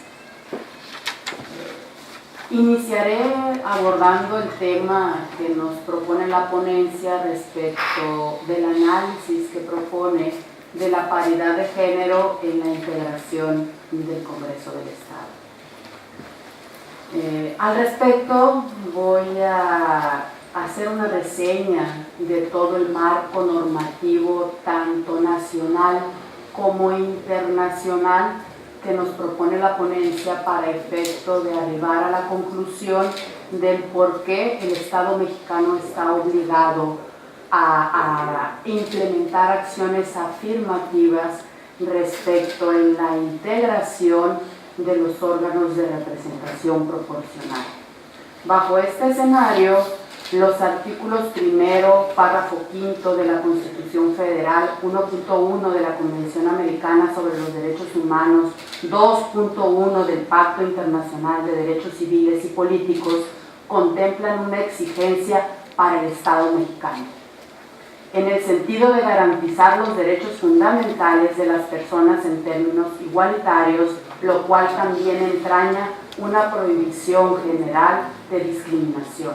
Speaker 6: Iniciaré abordando el tema que nos propone la ponencia respecto del análisis que propone de la paridad de género en la integración del Congreso del Estado. Al respecto, voy a hacer una reseña de todo el marco normativo, tanto nacional como internacional, que nos propone la ponencia para efecto de arribar a la conclusión del por qué el Estado mexicano está obligado a implementar acciones afirmativas respecto en la integración de los órganos de representación proporcional. Bajo este escenario, los artículos 1, párrafo 5 de la Constitución Federal, 1.1 de la Convención Americana sobre los Derechos Humanos, 2.1 del Pacto Internacional de Derechos Civiles y Políticos contemplan una exigencia para el Estado mexicano, en el sentido de garantizar los derechos fundamentales de las personas en términos igualitarios, lo cual también entraña una prohibición general de discriminación.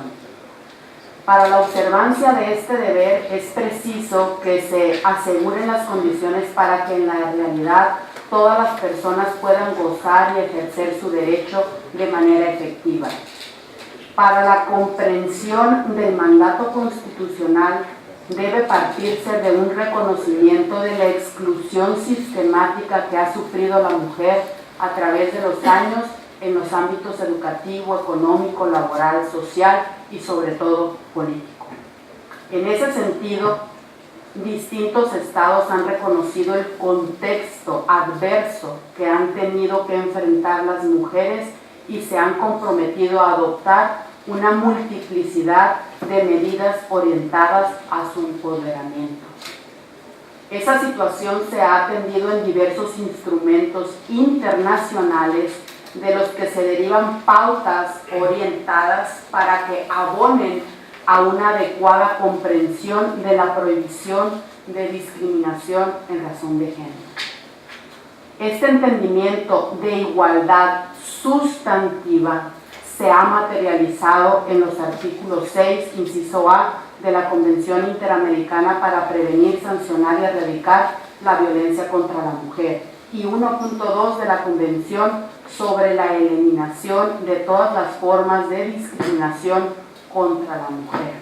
Speaker 6: Para la observancia de este deber es preciso que se aseguren las condiciones para que en la realidad todas las personas puedan gozar y ejercer su derecho de manera efectiva. Para la comprensión del mandato constitucional debe partirse de un reconocimiento de la exclusión sistemática que ha sufrido la mujer a través de los años en los ámbitos educativo, económico, laboral, social y sobre todo político. En ese sentido, distintos estados han reconocido el contexto adverso que han tenido que enfrentar las mujeres y se han comprometido a adoptar una multiplicidad de medidas orientadas a su empoderamiento. Esa situación se ha atendido en diversos instrumentos internacionales de los que se derivan pautas orientadas para que abonen a una adecuada comprensión de la prohibición de discriminación en razón de género. Este entendimiento de igualdad sustantiva se ha materializado en los artículos 6, inciso A, de la Convención Interamericana para prevenir, sancionar y erradicar la violencia contra la mujer y 1.2 de la Convención sobre la eliminación de todas las formas de discriminación contra la mujer.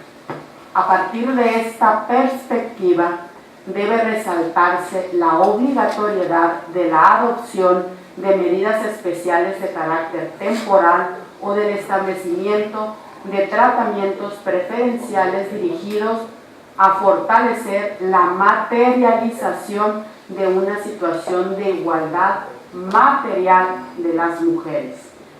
Speaker 6: A partir de esta perspectiva, debe resaltarse la obligatoriedad de la adopción de medidas especiales de carácter temporal o del establecimiento de tratamientos preferenciales dirigidos a fortalecer la materialización de una situación de igualdad material de las mujeres,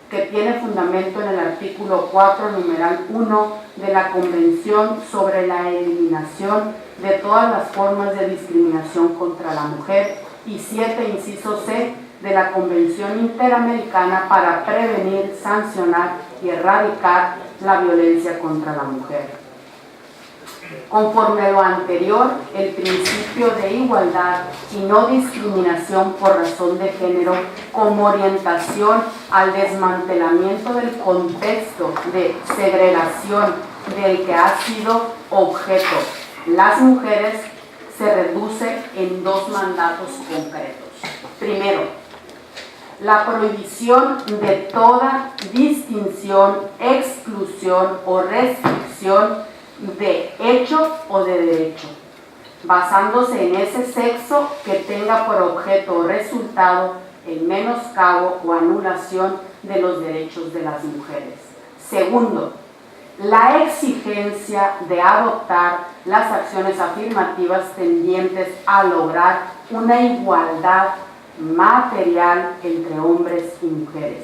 Speaker 6: que tiene fundamento en el artículo 4, numeral 1 de la Convención sobre la eliminación de todas las formas de discriminación contra la mujer y 7, inciso C, de la Convención Interamericana para prevenir, sancionar y erradicar la violencia contra la mujer. Conforme a lo anterior, el principio de igualdad y no discriminación por razón de género como orientación al desmantelamiento del contexto de segregación del que ha sido objeto las mujeres se reduce en dos mandatos concretos. Primero, la prohibición de toda distinción, exclusión o restricción de hecho o de derecho, basándose en ese sexo que tenga por objeto o resultado el menoscabo o anulación de los derechos de las mujeres. Segundo, la exigencia de adoptar las acciones afirmativas tendientes a lograr una igualdad material entre hombres y mujeres,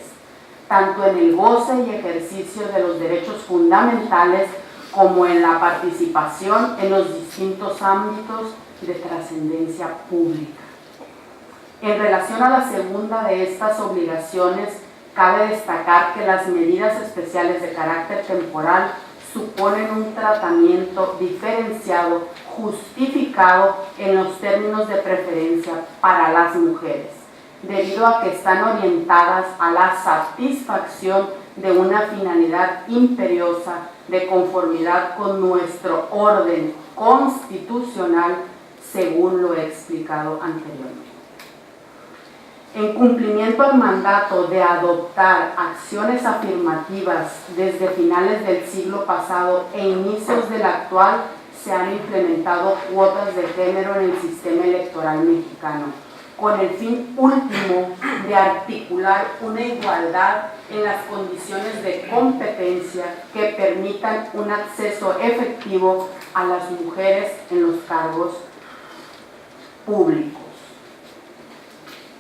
Speaker 6: tanto en el goce y ejercicio de los derechos fundamentales como en la participación en los distintos ámbitos de trascendencia pública. En relación a la segunda de estas obligaciones, cabe destacar que las medidas especiales de carácter temporal suponen un tratamiento diferenciado, justificado en los términos de preferencia para las mujeres, debido a que están orientadas a la satisfacción de una finalidad imperiosa de conformidad con nuestro orden constitucional, según lo he explicado anteriormente. En cumplimiento al mandato de adoptar acciones afirmativas desde finales del siglo pasado e inicios del actual, se han implementado cuotas de género en el sistema electoral mexicano, con el fin último de articular una igualdad en las condiciones de competencia que permitan un acceso efectivo a las mujeres en los cargos públicos.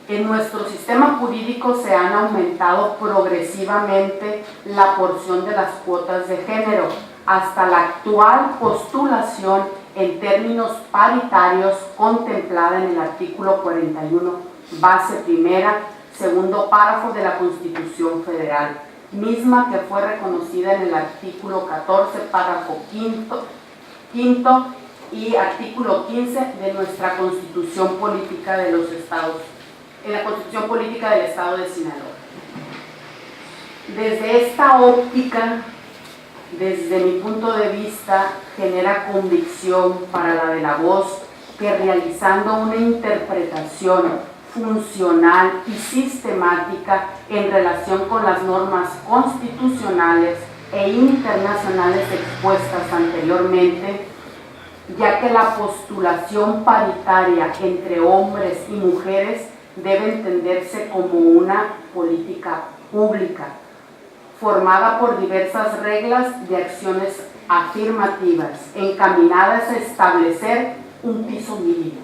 Speaker 6: En nuestro sistema jurídico se han aumentado progresivamente la porción de las cuotas de género hasta la actual postulación en términos paritarios contemplada en el artículo 41, base primera, segundo párrafo de la Constitución Federal, misma que fue reconocida en el artículo 14, párrafo quinto y artículo 15 de nuestra Constitución Política de los Estados, en la Constitución Política del Estado de Sinaloa. Desde esta óptica, desde mi punto de vista, genera convicción para la de la voz que realizando una interpretación funcional y sistemática en relación con las normas constitucionales e internacionales expuestas anteriormente, ya que la postulación paritaria entre hombres y mujeres debe entenderse como una política pública, formada por diversas reglas de acciones afirmativas, encaminadas a establecer un piso mínimo,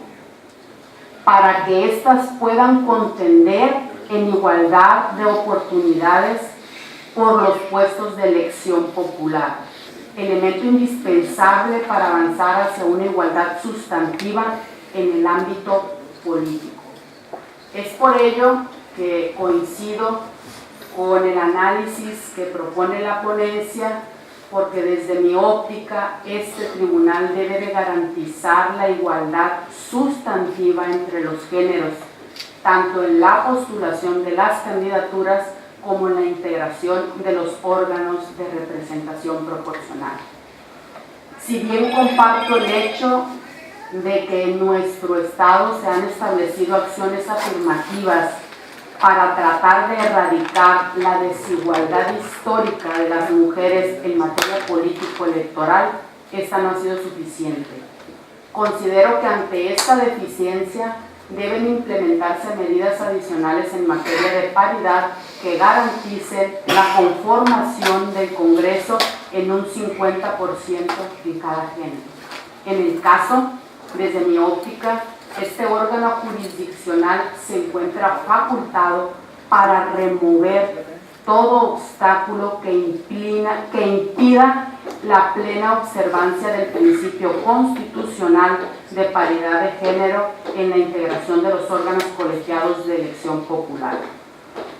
Speaker 6: para que éstas puedan contender en igualdad de oportunidades por los puestos de elección popular, elemento indispensable para avanzar hacia una igualdad sustantiva en el ámbito político. Es por ello que coincido con el análisis que propone la ponencia, porque desde mi óptica este tribunal debe de garantizar la igualdad sustantiva entre los géneros, tanto en la postulación de las candidaturas como en la integración de los órganos de representación proporcional. Si bien comparto el hecho de que en nuestro estado se han establecido acciones afirmativas para tratar de erradicar la desigualdad histórica de las mujeres en materia político-electoral, esta no ha sido suficiente. Considero que ante esta deficiencia deben implementarse medidas adicionales en materia de paridad que garanticen la conformación del Congreso en un 50% en cada género. En el caso, desde mi óptica, este órgano jurisdiccional se encuentra facultado para remover todo obstáculo que impida la plena observancia del principio constitucional de paridad de género en la integración de los órganos colegiados de elección popular.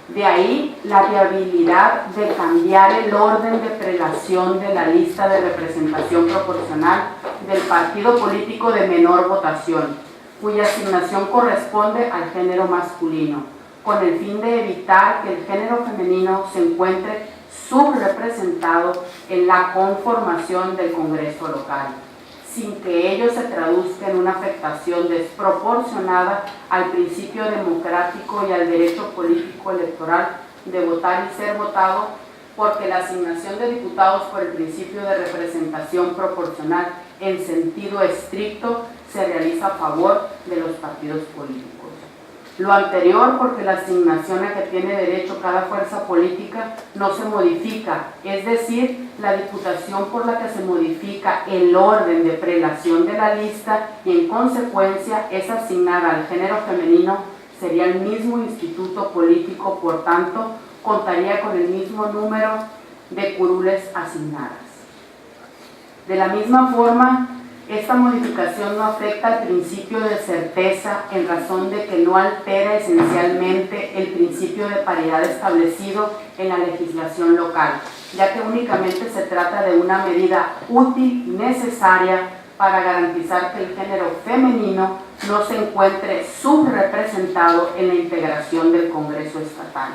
Speaker 6: De ahí la viabilidad de cambiar el orden de prelación de la lista de representación proporcional del partido político de menor votación, cuya asignación corresponde al género masculino, con el fin de evitar que el género femenino se encuentre subrepresentado en la conformación del Congreso local, sin que ello se traduzca en una afectación desproporcionada al principio democrático y al derecho político electoral de votar y ser votado, porque la asignación de diputados por el principio de representación proporcional en sentido estricto se realiza a favor de los partidos políticos. Lo anterior porque la asignación a que tiene derecho cada fuerza política no se modifica, es decir, la diputación por la que se modifica el orden de prelación de la lista y en consecuencia es asignada al género femenino sería el mismo instituto político, por tanto, contaría con el mismo número de curules asignadas. De la misma forma, esta modificación no afecta al principio de certeza en razón de que no altera esencialmente el principio de paridad establecido en la legislación local, ya que únicamente se trata de una medida útil y necesaria para garantizar que el género femenino no se encuentre subrepresentado en la integración del Congreso Estatal.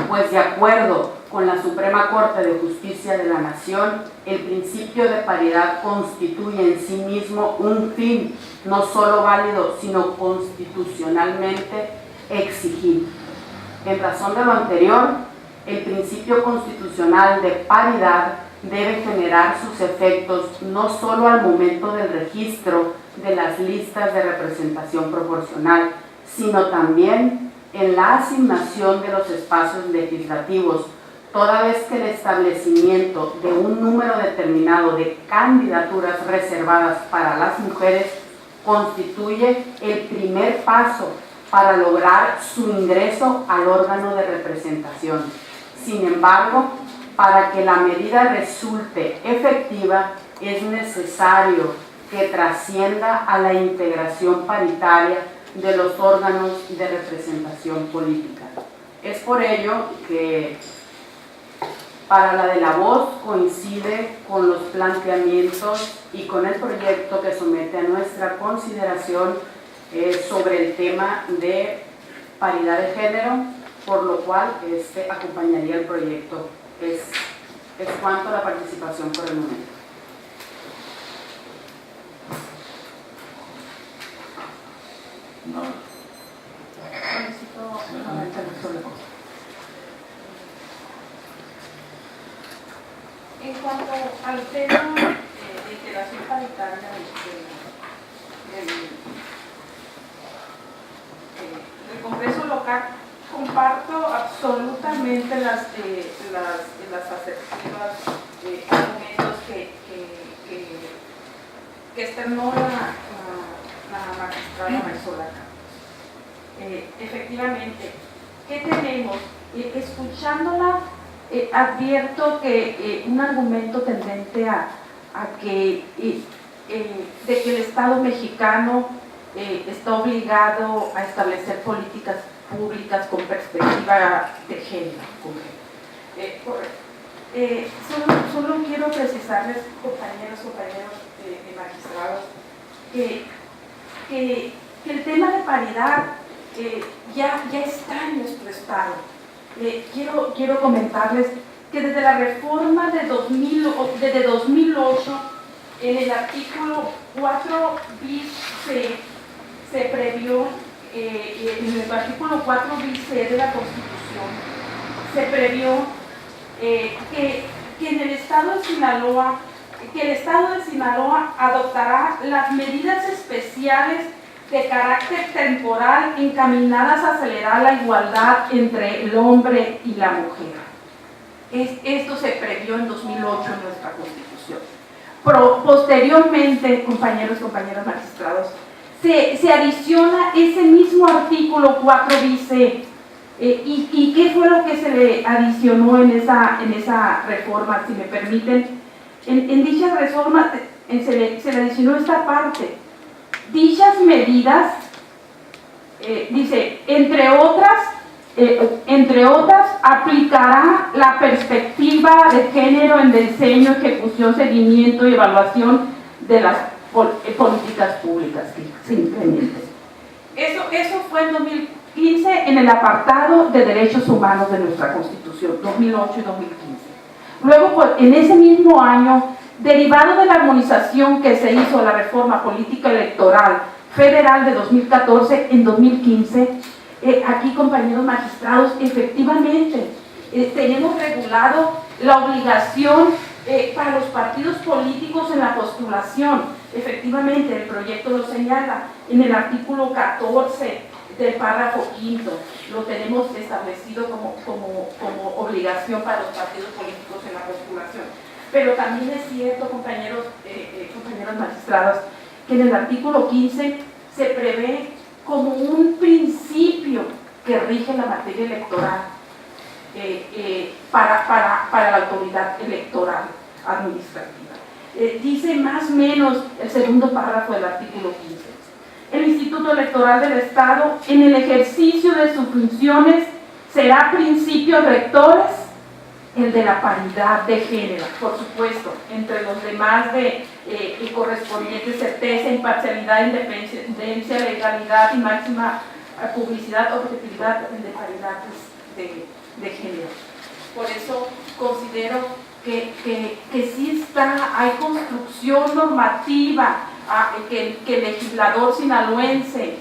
Speaker 6: Pues de acuerdo con la Suprema Corte de Justicia de la Nación, el principio de paridad constituye en sí mismo un fin no solo válido, sino constitucionalmente exigible. En razón de lo anterior, el principio constitucional de paridad debe generar sus efectos no solo al momento del registro de las listas de representación proporcional, sino también en la asignación de los espacios legislativos, toda vez que el establecimiento de un número determinado de candidaturas reservadas para las mujeres constituye el primer paso para lograr su ingreso al órgano de representación. Sin embargo, para que la medida resulte efectiva, es necesario que trascienda a la integración paritaria de los órganos de representación política. Es por ello que para la de la voz coincide con los planteamientos y con el proyecto que somete a nuestra consideración sobre el tema de paridad de género, por lo cual acompañaría el proyecto. Es cuanto a la participación por el momento.
Speaker 1: No.
Speaker 3: En cuanto al tema de integración paritaria del Congreso local, comparto absolutamente las asertivas argumentos que externó la magistrada Marisol Campos. Efectivamente, ¿qué tenemos? Escuchándola, advierto que un argumento tendente a que de que el Estado mexicano está obligado a establecer políticas públicas con perspectiva de género. Solo quiero precisarles, compañeros magistrados, que el tema de paridad ya está en nuestro Estado. Quiero comentarles que desde la reforma de 2008, en el artículo 4 bis C, se previó, en el artículo 4 bis C de la Constitución, se previó que en el Estado de Sinaloa, que el Estado de Sinaloa adoptará las medidas especiales de carácter temporal encaminadas a acelerar la igualdad entre el hombre y la mujer. Esto se previó en 2008 en nuestra Constitución. Posteriormente, compañeros y compañeras magistrados, se adiciona ese mismo artículo 4 bis C. ¿Y qué fue lo que se le adicionó en esa reforma? Si me permiten, en dicha reforma se le adicionó esta parte. Dichas medidas, dice, entre otras, entre otras, aplicará la perspectiva de género en diseño, ejecución, seguimiento y evaluación de las políticas públicas que se implementen. Eso fue en 2015 en el apartado de derechos humanos de nuestra Constitución, 2008 y 2015. Luego, pues, en ese mismo año, derivado de la armonización que se hizo a la reforma política electoral federal de 2014 en 2015, aquí, compañeros magistrados, efectivamente tenemos regulado la obligación para los partidos políticos en la postulación. Efectivamente, el proyecto lo señala en el artículo 14 del párrafo 5, lo tenemos establecido como obligación para los partidos políticos en la postulación. Pero también es cierto, compañeros magistrados, que en el artículo 15 se prevé como un principio que rige la materia electoral para la autoridad electoral administrativa. Dice más o menos el segundo párrafo del artículo 15. El Instituto Electoral del Estado, en el ejercicio de sus funciones, será principios rectores el de la paridad de género, por supuesto, entre los demás de correspondiente certeza, imparcialidad, independencia, legalidad y máxima publicidad, objetividad de paridad de género. Por eso considero que sí hay construcción normativa, que el legislador sinaloense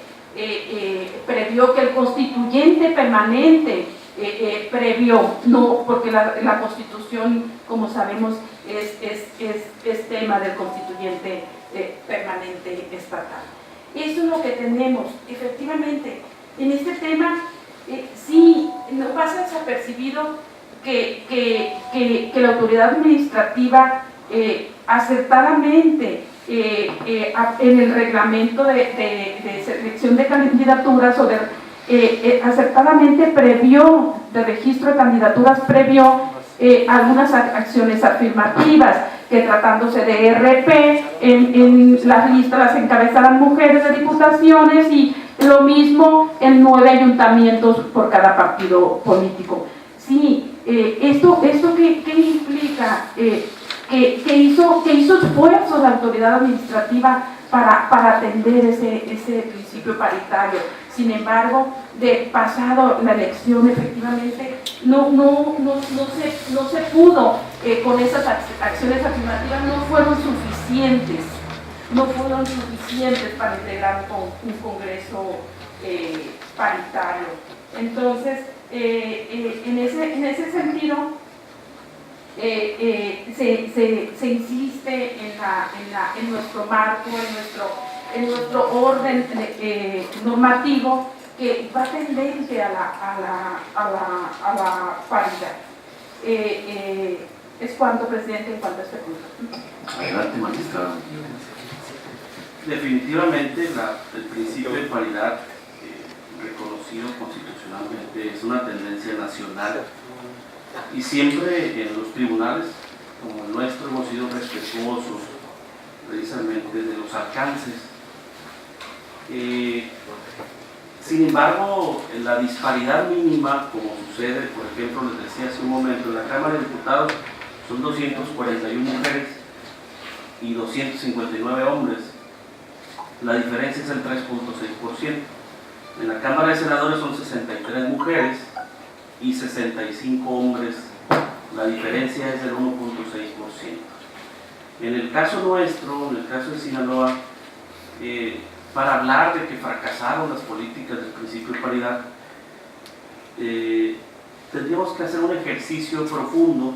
Speaker 3: previó, que el constituyente permanente previó, no, porque la Constitución, como sabemos, es tema del constituyente permanente estatal. Eso es lo que tenemos. Efectivamente, en este tema sí no pasa desapercibido que la autoridad administrativa acertadamente en el reglamento de selección de candidaturas o acertadamente previó, de registro de candidaturas previó algunas acciones afirmativas, que tratándose de RP, en las listas las encabezarán mujeres de diputaciones, y lo mismo en 9 ayuntamientos por cada partido político. Sí, ¿esto qué implica? Que hizo esfuerzos la autoridad administrativa para atender ese principio paritario. Sin embargo, de pasado la elección, efectivamente no se pudo, con esas acciones afirmativas no fueron suficientes para integrar un Congreso paritario. Entonces, en ese sentido, se insiste en nuestro marco, en nuestro orden normativo, que va tendente a la paridad. Es cuanto, presidente, en cuanto a este punto.
Speaker 1: Adelante, magistrado.
Speaker 5: Definitivamente el principio de paridad reconocido constitucionalmente es una tendencia nacional, y siempre en los tribunales como el nuestro hemos sido respetuosos precisamente de los alcances. Sin embargo, en la disparidad mínima, como sucede, por ejemplo, les decía hace un momento, en la Cámara de Diputados son 241 mujeres y 259 hombres. La diferencia es el 3.6%. En la Cámara de Senadores son 63 mujeres y 65 hombres. La diferencia es del 1.6%. En el caso nuestro, en el caso de Sinaloa, para hablar de que fracasaron las políticas del principio de paridad, tendríamos que hacer un ejercicio profundo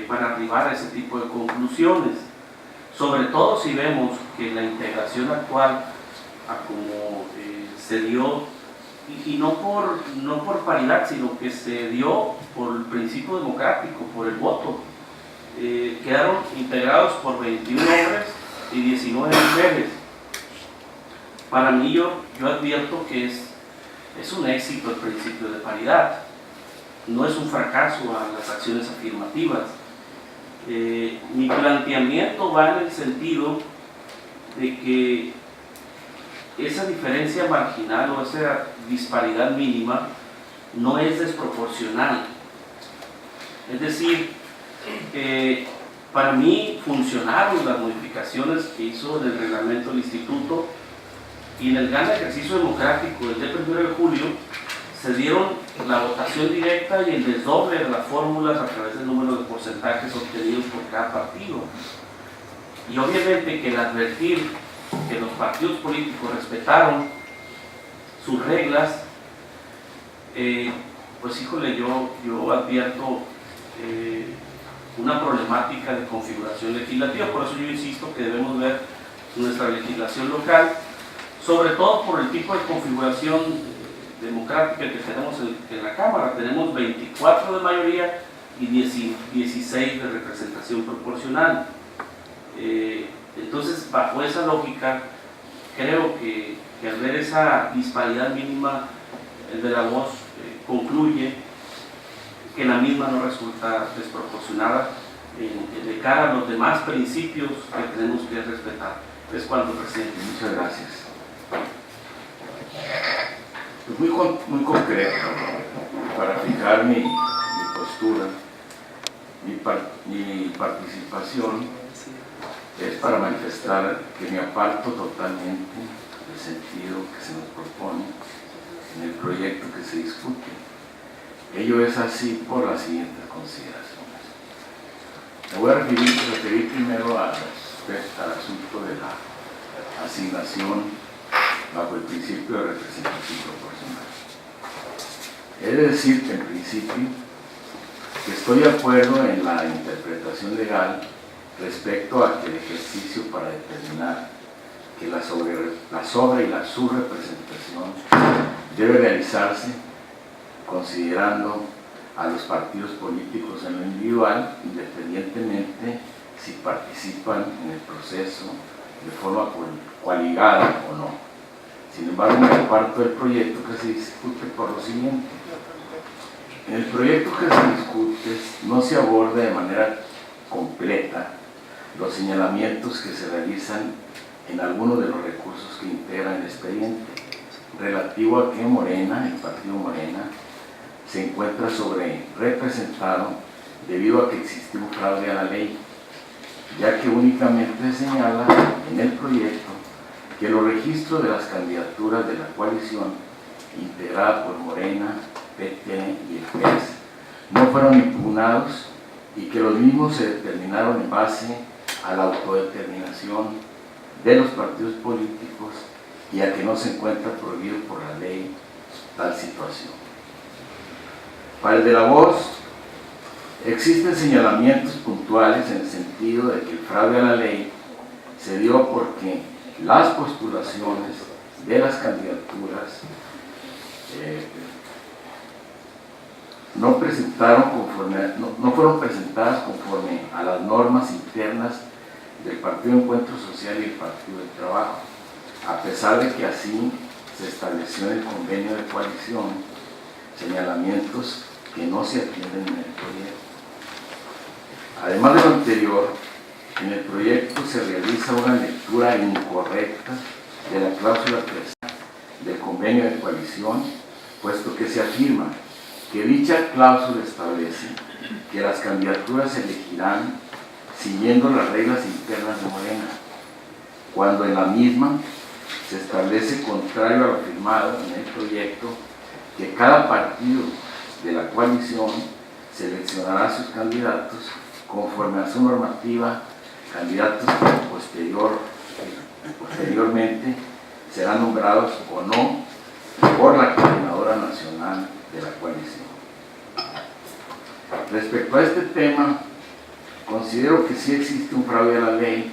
Speaker 5: para arribar a ese tipo de conclusiones, sobre todo si vemos que la integración actual, a como se dio, y no por paridad, sino que se dio por el principio democrático, por el voto, quedaron integrados por 21 hombres y 19 mujeres. Para mí, yo advierto que es un éxito el principio de paridad, no es un fracaso a las acciones afirmativas. Mi planteamiento va en el sentido de que esa diferencia marginal o esa disparidad mínima no es desproporcional. Es decir, para mí funcionaron las modificaciones que hizo en el reglamento del instituto, y en el gran ejercicio democrático del día 1 de julio se dieron la votación directa y el desdoble de las fórmulas a través del número de porcentajes obtenidos por cada partido. Y obviamente que el advertir que los partidos políticos respetaron sus reglas, pues híjole, yo advierto una problemática de configuración legislativa. Por eso yo insisto que debemos ver nuestra legislación local, sobre todo por el tipo de configuración democrática que tenemos en la Cámara. Tenemos 24 de mayoría y 16 de representación proporcional. Entonces, bajo esa lógica, creo que al ver esa disparidad mínima, el de la voz concluye que la misma no resulta desproporcionada de cara a los demás principios que tenemos que respetar. Es cuando, presidente.
Speaker 1: Muchas gracias. Pues muy concreto, para fijar mi postura, mi participación es para manifestar que me aparto totalmente del sentido que se nos propone en el proyecto que se discute. Ello es así por las siguientes consideraciones. Me voy a referir primero al asunto de la asignación bajo el principio de representación proporcional. He de decir que en principio que estoy de acuerdo en la interpretación legal respecto a que el ejercicio para determinar que la sobre y la subrepresentación debe realizarse considerando a los partidos políticos en lo individual, independientemente si participan en el proceso de forma coaligada o no. Sin embargo, me aparto del proyecto que se discute por lo siguiente. En el proyecto que se discute no se aborda de manera completa los señalamientos que se realizan en algunos de los recursos que integran el expediente, relativo a que Morena, el partido Morena, se encuentra sobre representado debido a que existe un fraude a la ley, ya que únicamente se señala en el proyecto que los registros de las candidaturas de la coalición integrada por Morena, PT y el PES no fueron impugnados y que los mismos se determinaron en base a la autodeterminación de los partidos políticos y a que no se encuentra prohibido por la ley tal situación. Para el de la voz, existen señalamientos puntuales en el sentido de que el fraude a la ley se dio porque las postulaciones de las candidaturas no fueron presentadas conforme a las normas internas del Partido Encuentro Social y el Partido del Trabajo, a pesar de que así se estableció en el convenio de coalición señalamientos que no se atienden en el proyecto. Además de lo anterior, en el proyecto se realiza una lectura incorrecta de la cláusula 3 del convenio de coalición, puesto que se afirma que dicha cláusula establece que las candidaturas se elegirán siguiendo las reglas internas de Morena, cuando en la misma se establece, contrario a lo afirmado en el proyecto, que cada partido de la coalición seleccionará sus candidatos conforme a su normativa. Candidatos que posteriormente serán nombrados o no por la Coordinadora Nacional de la coalición. Respecto a este tema, considero que sí existe un fraude a la ley,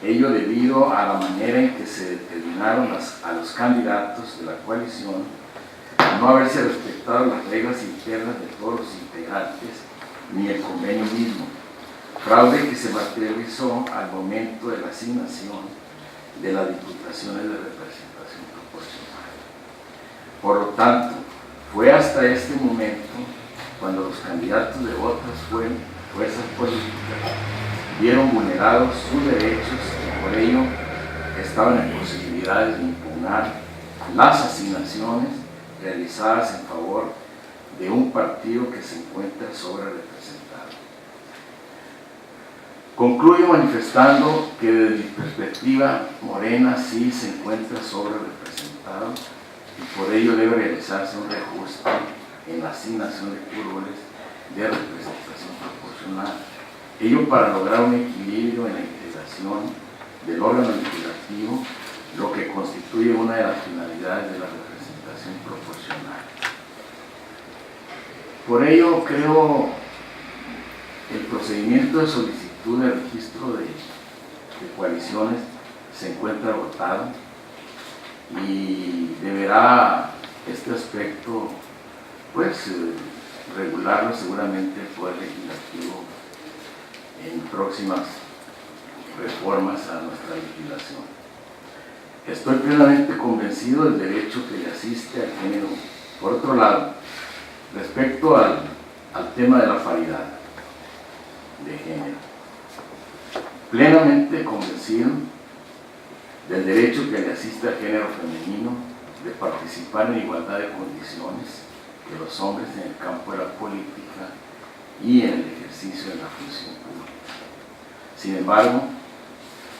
Speaker 1: ello debido a la manera en que se determinaron a los candidatos de la coalición, a no haberse respetado las reglas internas de todos los integrantes ni el convenio mismo. Fraude que se materializó al momento de la asignación de las diputaciones de representación proporcional. Por lo tanto, fue hasta este momento cuando los candidatos de otras fuerzas políticas vieron vulnerados sus derechos y por ello estaban en posibilidades de impugnar las asignaciones realizadas en favor de un partido que se encuentra sobre representado. Concluyo manifestando que desde mi perspectiva, Morena sí se encuentra sobre representado y por ello debe realizarse un reajuste en la asignación de curules de representación proporcional. Ello para lograr un equilibrio en la integración del órgano legislativo, lo que constituye una de las finalidades de la representación proporcional. Por ello, creo el procedimiento de solicitud de registro de coaliciones se encuentra agotado y deberá este aspecto pues regularlo seguramente el Poder Legislativo en próximas reformas a nuestra legislación. Estoy plenamente convencido del derecho que le asiste al género. Por otro lado, respecto al tema de la paridad de género, plenamente convencido del derecho que le asiste al género femenino de participar en igualdad de condiciones que los hombres en el campo de la política y en el ejercicio de la función pública. Sin embargo,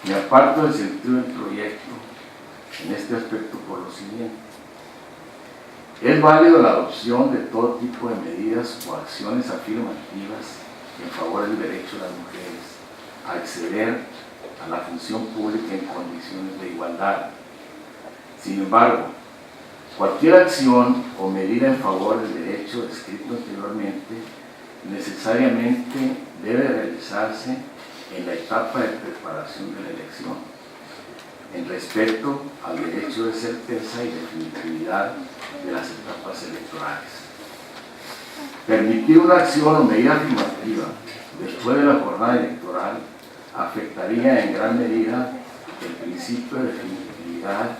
Speaker 1: me aparto del sentido del proyecto en este aspecto por lo siguiente. Es válido la adopción de todo tipo de medidas o acciones afirmativas en favor del derecho de las mujeres a acceder a la función pública en condiciones de igualdad. Sin embargo, cualquier acción o medida en favor del derecho descrito anteriormente necesariamente debe realizarse en la etapa de preparación de la elección, en respecto al derecho de certeza y definitividad de las etapas electorales. Permitir una acción o medida afirmativa después de la jornada electoral afectaría en gran medida el principio de definitividad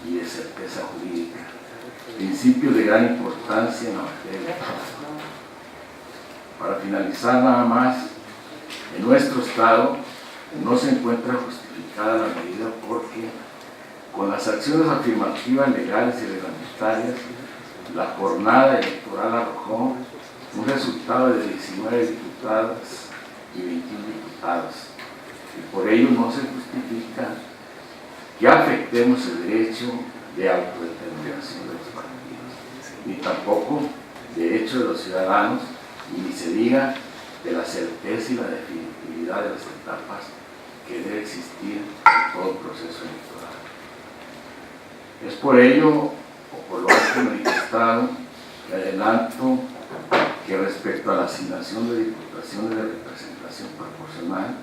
Speaker 1: y de certeza jurídica, principio de gran importancia en la materia electoral. Para finalizar nada más, en nuestro Estado no se encuentra justificada la medida porque con las acciones afirmativas legales y reglamentarias, la jornada electoral arrojó un resultado de 19 diputadas y 21 diputados, y por ello no se justifica que afectemos el derecho de autodeterminación de los partidos, ni tampoco el derecho de los ciudadanos, y ni se diga de la certeza y la definitividad de las etapas que debe existir en todo proceso electoral. Es por ello, o por lo que manifestado, que adelanto que respecto a la asignación de diputaciones de representación proporcional,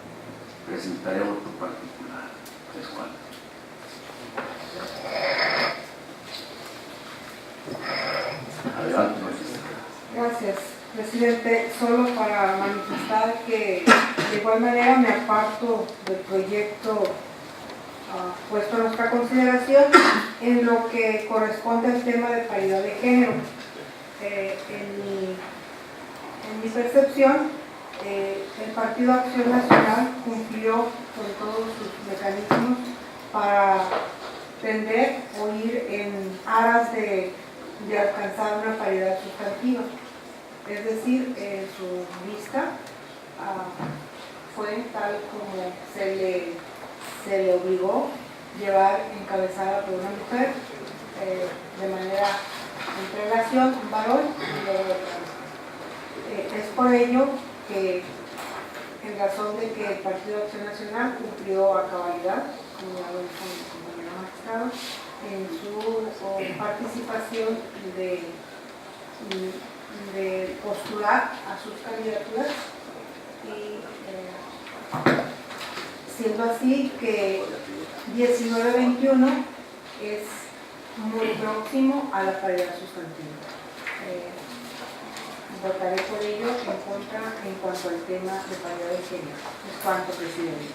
Speaker 1: presentaré voto particular. Es cuanto. Adelante, magistrada.
Speaker 7: Gracias, presidente. Solo para manifestar que de igual manera me aparto del proyecto puesto a nuestra consideración en lo que corresponde al tema de paridad de género. En mi percepción, el Partido Acción Nacional cumplió con todos sus mecanismos para tender o ir en aras de alcanzar una paridad sustantiva. Es decir, su lista fue tal como se le obligó llevar encabezada por una mujer, de manera en relación un varón y luego otra. Es por ello que, en razón de que el Partido de Acción Nacional cumplió a cabalidad, como ya lo dijo mi compañera magistrado, en su participación de postular a sus candidaturas, y siendo así que 19-21 es muy próximo a la paridad sustantiva. Votaré por ello en contra en cuanto al tema de paridad de género. Es cuanto, presidente.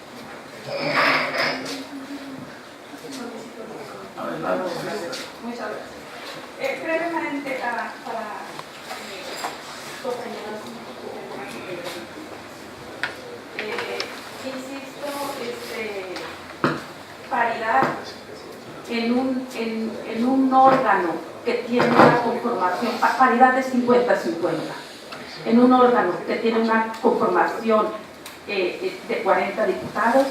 Speaker 1: Adelante.
Speaker 3: Muchas gracias. Brevemente, para compañeros, insisto, paridad en un órgano que tiene una conformación, paridad de 50-50, en un órgano que tiene una conformación de 40 diputados,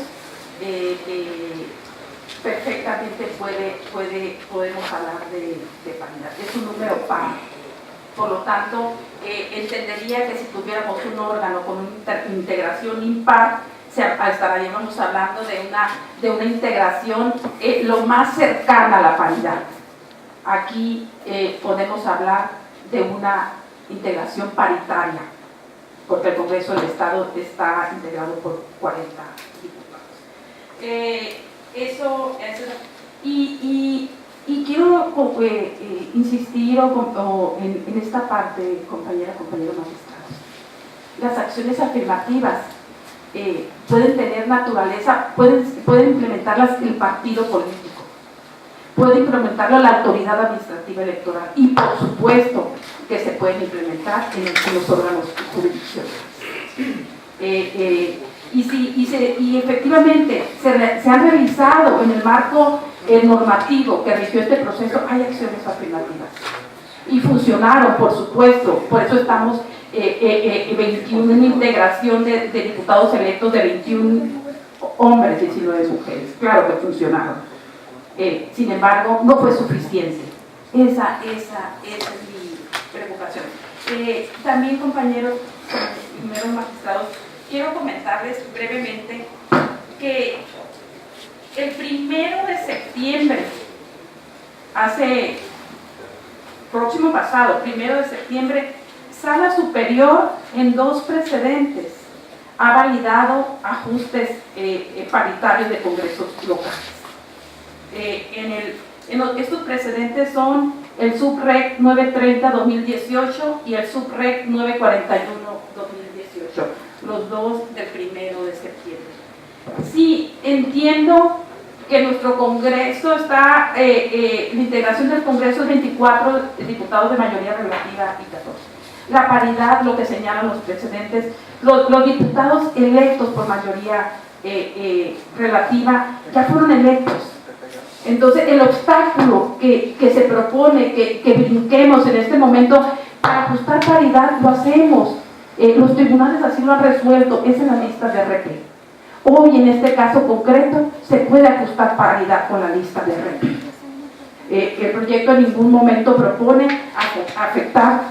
Speaker 3: perfectamente podemos hablar de paridad. Es un número par. Por lo tanto, entendería que si tuviéramos un órgano con una integración impar, estaríamos hablando de una integración lo más cercana a la paridad. Aquí podemos hablar de una integración paritaria, porque el Congreso del Estado está integrado por 40 diputados. Y quiero insistir en esta parte, compañeros magistrados. Las acciones afirmativas pueden tener naturaleza, pueden implementarlas el partido político, puede implementarlo la autoridad administrativa electoral y por supuesto que se pueden implementar en los órganos jurisdiccionales. Y efectivamente se han realizado en el marco normativo que rigió este proceso, hay acciones afirmativas y funcionaron, por supuesto. Por eso estamos 21 en integración de diputados electos, de 21 hombres y 19 mujeres. Claro que funcionaron. Sin embargo, no fue suficiente. Esa es mi preocupación. También, compañeros magistrados, quiero comentarles brevemente que el 1 de septiembre, próximo pasado, 1 de septiembre, Sala Superior en 2 precedentes ha validado ajustes paritarios de congresos locales. Estos precedentes son el SUBREC 930-2018 y el SUBREC 941-2018, los dos del 1 de septiembre. Sí, entiendo que nuestro Congreso está, la integración del Congreso es 24 diputados de mayoría relativa y 14. La paridad, lo que señalan los precedentes, los diputados electos por mayoría relativa ya fueron electos. Entonces, el obstáculo que se propone que brinquemos en este momento para ajustar paridad, lo hacemos. Los tribunales así lo han resuelto, es en la lista de RP. Hoy, en este caso concreto, se puede ajustar paridad con la lista de RP. El proyecto en ningún momento propone afectar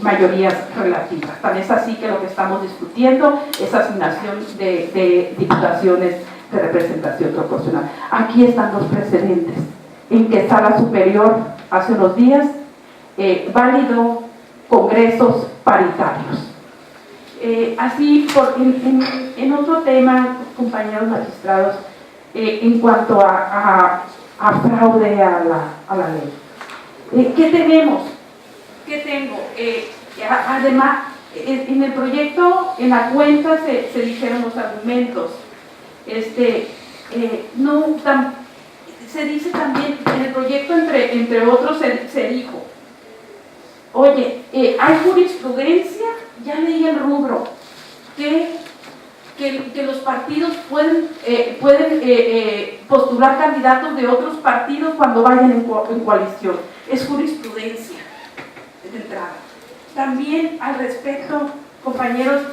Speaker 3: mayorías relativas. Tan es así que lo que estamos discutiendo es asignación de diputaciones de representación proporcional. Aquí están los precedentes en que Sala Superior hace unos días validó congresos paritarios. Así, en otro tema, compañeros magistrados, en cuanto a fraude a la ley. ¿Qué tenemos? ¿Qué tengo? Además, en el proyecto, en la cuenta se dijeron los argumentos. Se dice también, en el proyecto, entre otros, se dijo, oye, hay jurisprudencia, ya leí el rubro, que los partidos pueden postular candidatos de otros partidos cuando vayan en coalición. Es jurisprudencia de entrada. También al respecto, compañeros,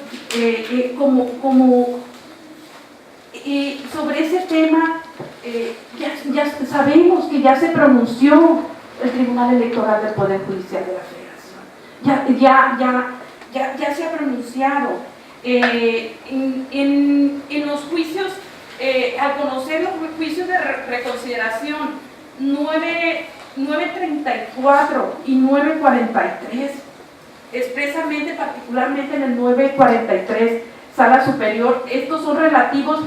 Speaker 3: sobre ese tema, ya sabemos que ya se pronunció el Tribunal Electoral del Poder Judicial de la Federación. Ya se ha pronunciado. En los juicios, al conocer los juicios de reconsideración 934 y 943, expresamente, particularmente en el 943, Sala Superior, estos son relativos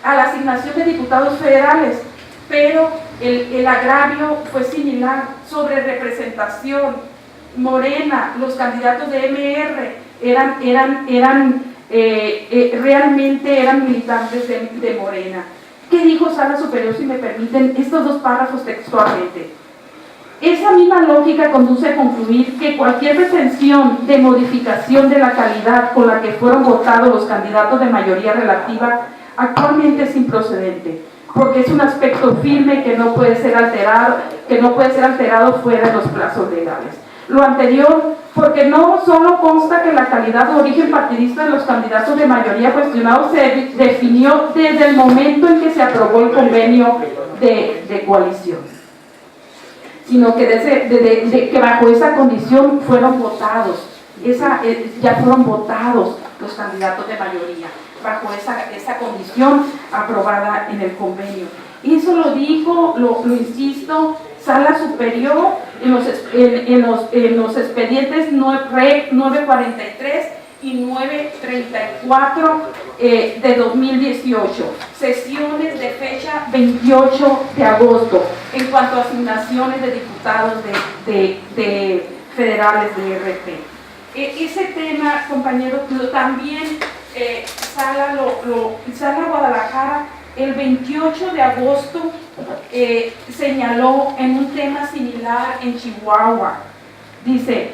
Speaker 3: a la asignación de diputados federales, pero el agravio fue similar sobre representación. Morena, los candidatos de MR realmente eran militantes de Morena. ¿Qué dijo Sala Superior, si me permiten, estos 2 párrafos textualmente? Esa misma lógica conduce a concluir que cualquier pretensión de modificación de la calidad con la que fueron votados los candidatos de mayoría relativa actualmente es improcedente, porque es un aspecto firme que no puede ser alterado fuera de los plazos legales. Lo anterior, porque no solo consta que la calidad o origen partidista de los candidatos de mayoría cuestionados se definió desde el momento en que se aprobó el convenio de coalición, sino que, que bajo esa condición fueron votados, ya fueron votados los candidatos de mayoría, bajo esa condición aprobada en el convenio. Eso lo dijo, lo insisto, Sala Superior en los expedientes 943 y 934 de 2018, sesiones de fecha 28 de agosto, en cuanto a asignaciones de diputados de federales de RP. Ese tema, compañeros, también Sala Guadalajara el 28 de agosto señaló en un tema similar en Chihuahua. Dice,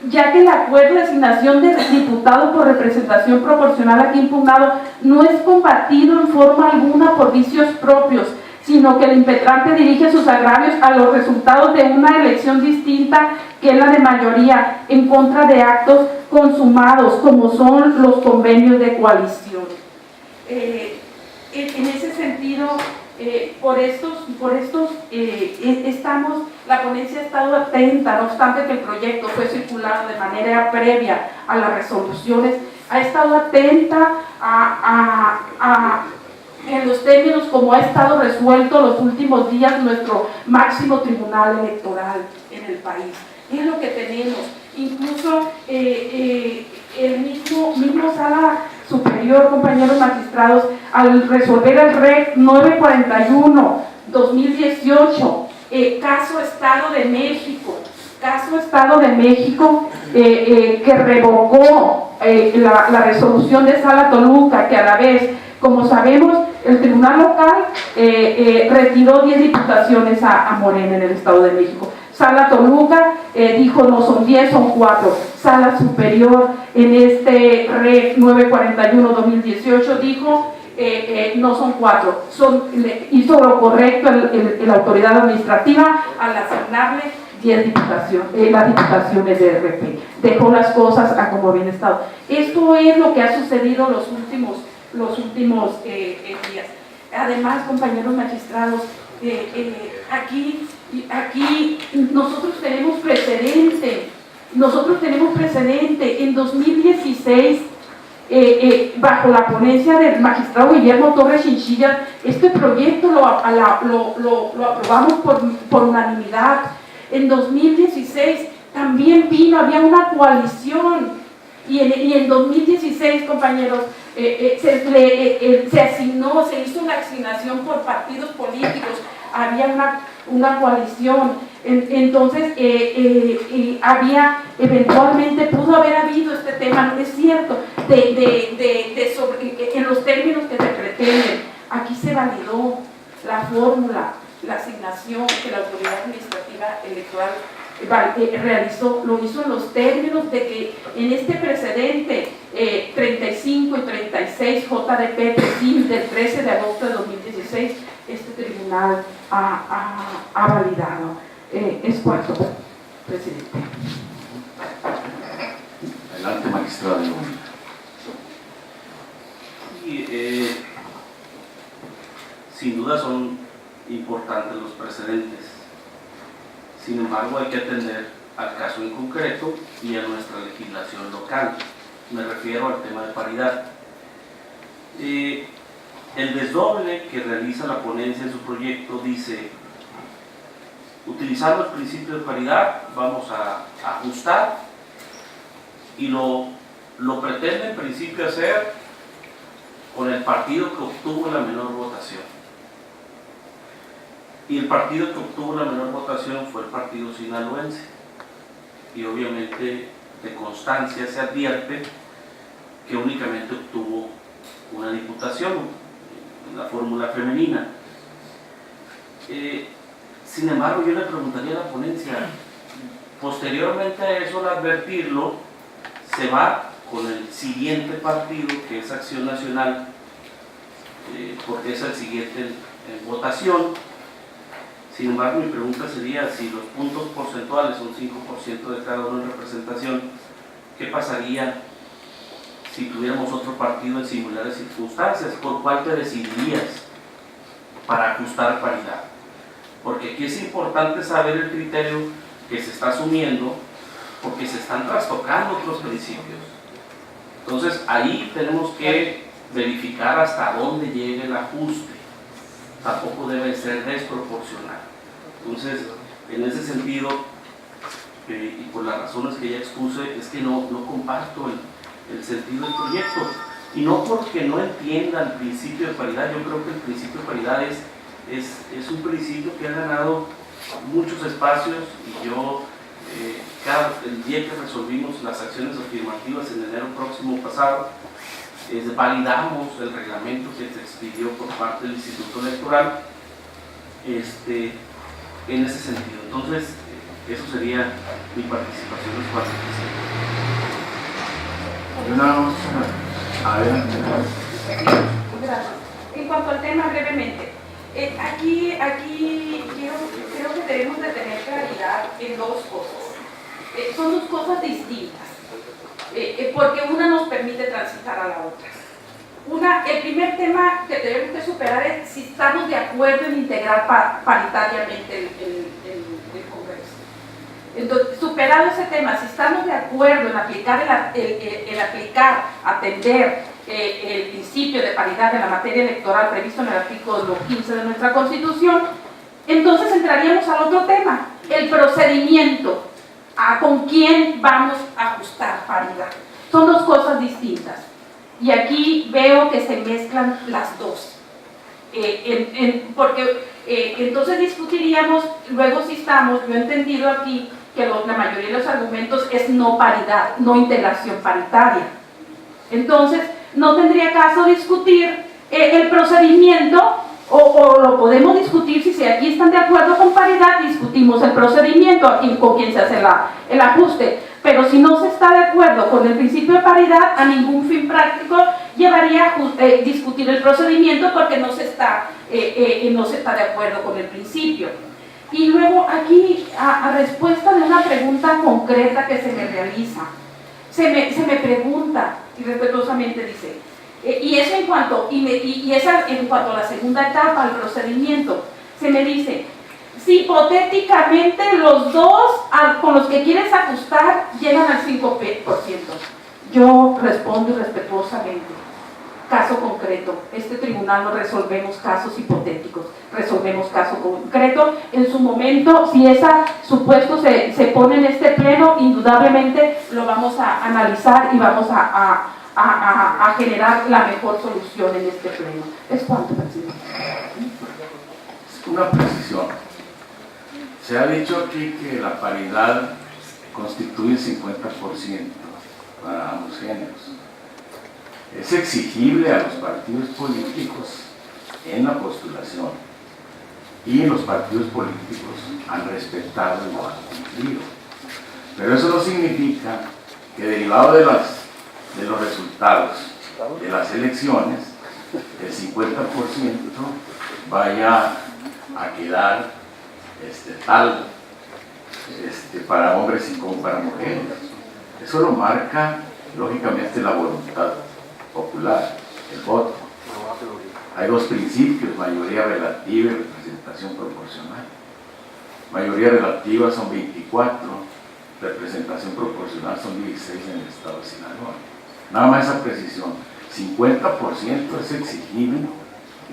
Speaker 3: ya que el acuerdo de asignación de diputados por representación proporcional aquí impugnado no es combatido en forma alguna por vicios propios, sino que el impetrante dirige sus agravios a los resultados de una elección distinta que es la de mayoría, en contra de actos consumados, como son los convenios de coalición. En ese sentido, la ponencia ha estado atenta, no obstante que el proyecto fue circulado de manera previa a las resoluciones, ha estado atenta en los términos como ha estado resuelto los últimos días nuestro máximo tribunal electoral en el país. Es lo que tenemos. Incluso el mismo Sala Superior, compañeros magistrados, al resolver el REC 941-2018, caso Estado de México, que revocó la resolución de Sala Toluca, que a la vez, como sabemos, el tribunal local retiró 10 diputaciones a Morena en el Estado de México. Sala Toluca dijo no son 10, son 4. Sala Superior en este REC 941-2018 dijo no son 4. Hizo lo correcto la autoridad administrativa al asignarle 10 diputaciones, las diputaciones de RP. Dejó las cosas a como habían estado. Esto es lo que ha sucedido los últimos días. Además, compañeros magistrados, aquí nosotros tenemos precedente. En 2016, bajo la ponencia del magistrado Guillermo Torres Chinchilla, este proyecto lo aprobamos por unanimidad. En 2016 también había una coalición, y en 2016, compañeros, se hizo una asignación por partidos políticos, había una coalición. Entonces eventualmente pudo haber habido este tema, no es cierto, en los términos que se pretenden. Aquí se validó la fórmula, la asignación que la autoridad administrativa electoral realizó, lo hizo en los términos de que en este precedente 35 y 36 JDP del 13 de agosto de 2016, este tribunal ha validado. Es cuanto, presidente.
Speaker 1: Adelante, magistrado.
Speaker 5: Sin duda son importantes los precedentes. Sin embargo, hay que atender al caso en concreto y a nuestra legislación local. Me refiero al tema de paridad. El desdoble que realiza la ponencia en su proyecto dice: utilizando el principio de paridad, vamos a ajustar, y lo pretende en principio hacer con el partido que obtuvo la menor votación. Y el partido que obtuvo la menor votación fue el partido sinaloense. Y obviamente de constancia se advierte que únicamente obtuvo una diputación, la fórmula femenina. Sin embargo, yo le preguntaría a la ponencia, posteriormente a eso, al advertirlo, se va con el siguiente partido, que es Acción Nacional, porque es el siguiente en votación. Sin embargo, mi pregunta sería, si los puntos porcentuales son 5% de cada uno en representación, ¿qué pasaría si tuviéramos otro partido en similares circunstancias? ¿Por cuál te decidirías para ajustar paridad? Porque aquí es importante saber el criterio que se está asumiendo, porque se están trastocando otros principios. Entonces ahí tenemos que verificar hasta dónde llega el ajuste. Tampoco debe ser desproporcional. Entonces, en ese sentido, y por las razones que ya expuse, es que no comparto el sentido del proyecto. Y no porque no entienda el principio de paridad. Yo creo que el principio de paridad es un principio que ha ganado muchos espacios, y yo el día que resolvimos las acciones afirmativas en enero próximo pasado, validamos el reglamento que se expidió por parte del Instituto Electoral en ese sentido. Entonces, eso sería mi participación en los 4
Speaker 3: Gracias. En cuanto al tema, brevemente, aquí creo que debemos de tener claridad en dos cosas. Son dos cosas distintas, porque una nos permite transitar a la otra. El primer tema que tenemos que superar es si estamos de acuerdo en integrar paritariamente el Congreso. Entonces, superado ese tema, si estamos de acuerdo en aplicar, atender el principio de paridad en la materia electoral previsto en el artículo 15 de nuestra Constitución, entonces entraríamos al otro tema, el procedimiento, con quién vamos a ajustar paridad. Son dos cosas distintas. Y aquí veo que se mezclan las dos. Porque entonces discutiríamos, luego si estamos, yo he entendido aquí que la mayoría de los argumentos es no paridad, no integración paritaria. Entonces, no tendría caso discutir el procedimiento, o lo podemos discutir si aquí están de acuerdo con paridad, discutimos el procedimiento y con quién se hace el ajuste. Pero si no se está de acuerdo con el principio de paridad, a ningún fin práctico llevaría a discutir el procedimiento, porque no se está de acuerdo con el principio. Y luego aquí, a respuesta de una pregunta concreta que se me realiza, se me pregunta, y respetuosamente dice, y eso en cuanto a la segunda etapa, al procedimiento, se me dice, si hipotéticamente los dos con los que quieres ajustar llegan al 5%. Yo respondo irrespetuosamente, caso concreto. Este tribunal no resolvemos casos hipotéticos, resolvemos caso concreto. En su momento, si ese supuesto se pone en este pleno, indudablemente lo vamos a analizar y vamos a generar la mejor solución en este pleno. ¿Es cuánto, presidente?
Speaker 1: Una precisión. Se ha dicho aquí que la paridad constituye 50% para ambos géneros. Es exigible a los partidos políticos en la postulación, y los partidos políticos han respetado y lo han cumplido. Pero eso no significa que, derivado de los resultados de las elecciones, el 50% vaya a quedar tal para hombres y como para mujeres. Eso lo marca lógicamente la voluntad popular, el voto. Hay dos principios: mayoría relativa y representación proporcional. Mayoría relativa son 24, representación proporcional son 16 en el estado de Sinaloa. Nada más esa precisión. 50% es exigible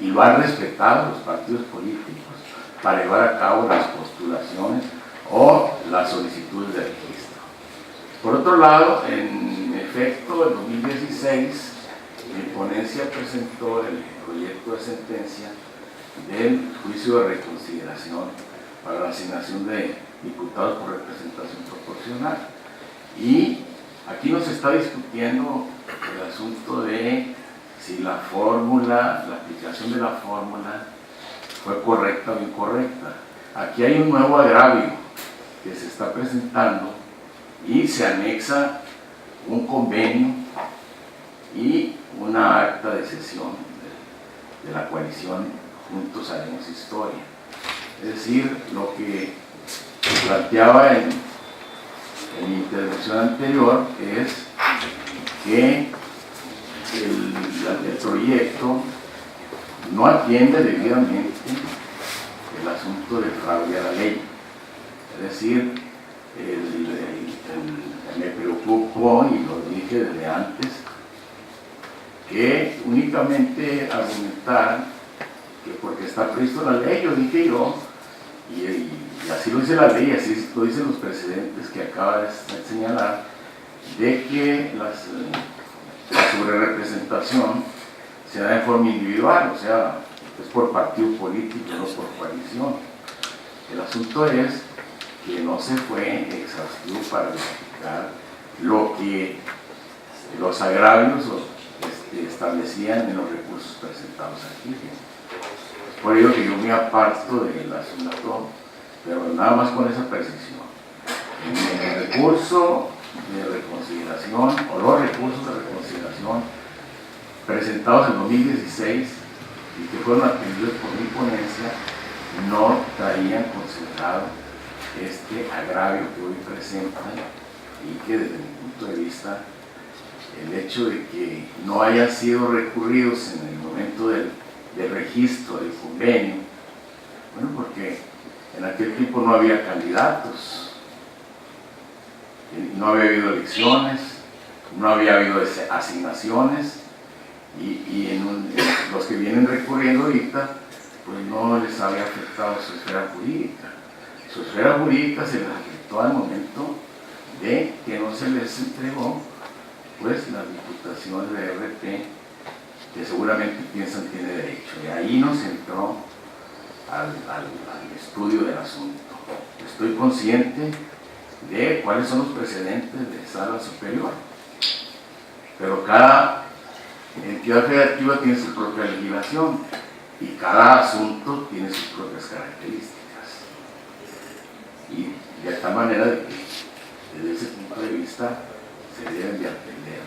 Speaker 1: y lo han respetado los partidos políticos para llevar a cabo las postulaciones o las solicitudes de registro. Por otro lado, en efecto, en 2016, mi ponencia presentó el proyecto de sentencia del juicio de reconsideración para la asignación de diputados por representación proporcional. Y aquí nos está discutiendo el asunto de si la fórmula, la aplicación de la fórmula fue correcta o incorrecta. Aquí hay un nuevo agravio que se está presentando y se anexa un convenio y una acta de sesión de la coalición Juntos Haremos Historia. Es decir, lo que planteaba en mi intervención anterior es que el proyecto no atiende debidamente el asunto del fraude a la ley. Es decir, me preocupó, y lo dije desde antes, que únicamente argumentar que porque está previsto la ley, lo dije yo, y así lo dice la ley, así lo dicen los precedentes que acaba de señalar, de que la sobrerepresentación se da de forma individual, o sea, es por partido político, no por coalición. El asunto es que no se fue exhaustivo para verificar lo que los agravios establecían en los recursos presentados aquí. Por ello que yo me aparto del asunto, pero nada más con esa precisión. En el recurso de reconsideración, o los recursos de reconsideración presentados en 2016 y que fueron atendidos por mi ponencia, no traían considerado este agravio que hoy presentan, y que desde mi punto de vista el hecho de que no hayan sido recurridos en el momento del registro del convenio, bueno, porque en aquel tiempo no había candidatos, no había habido elecciones, no había habido asignaciones, y los que vienen recurriendo ahorita, pues no les había afectado su esfera jurídica. Su esfera jurídica se les afectó al momento de que no se les entregó pues las diputaciones de RP, que seguramente piensan que tiene derecho. Y ahí nos entró al estudio del asunto. Estoy consciente de cuáles son los precedentes de sala superior, pero cada entidad federativa tiene su propia legislación y cada asunto tiene sus propias características. Y de tal manera de que desde ese punto de vista se deben de atender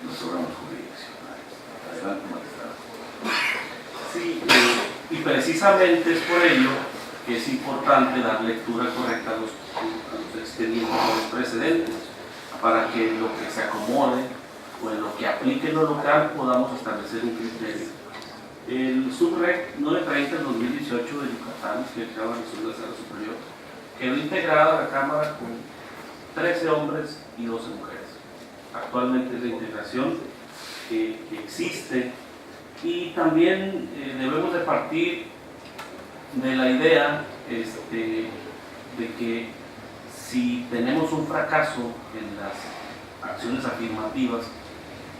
Speaker 1: los órganos jurisdiccionales. Adelante, magistrado.
Speaker 5: Sí, y precisamente es por ello que es importante dar lectura correcta a los expedientes, a los precedentes, para que lo que se acomode o en lo que aplique en lo local podamos establecer un criterio. El SUBREC 930 del 2018 de Yucatán, que acaba de resolver la Sala Superior, quedó integrada la Cámara con 13 hombres y 12 mujeres. Actualmente es la integración que existe, y también debemos de partir de la idea de que si tenemos un fracaso en las acciones afirmativas,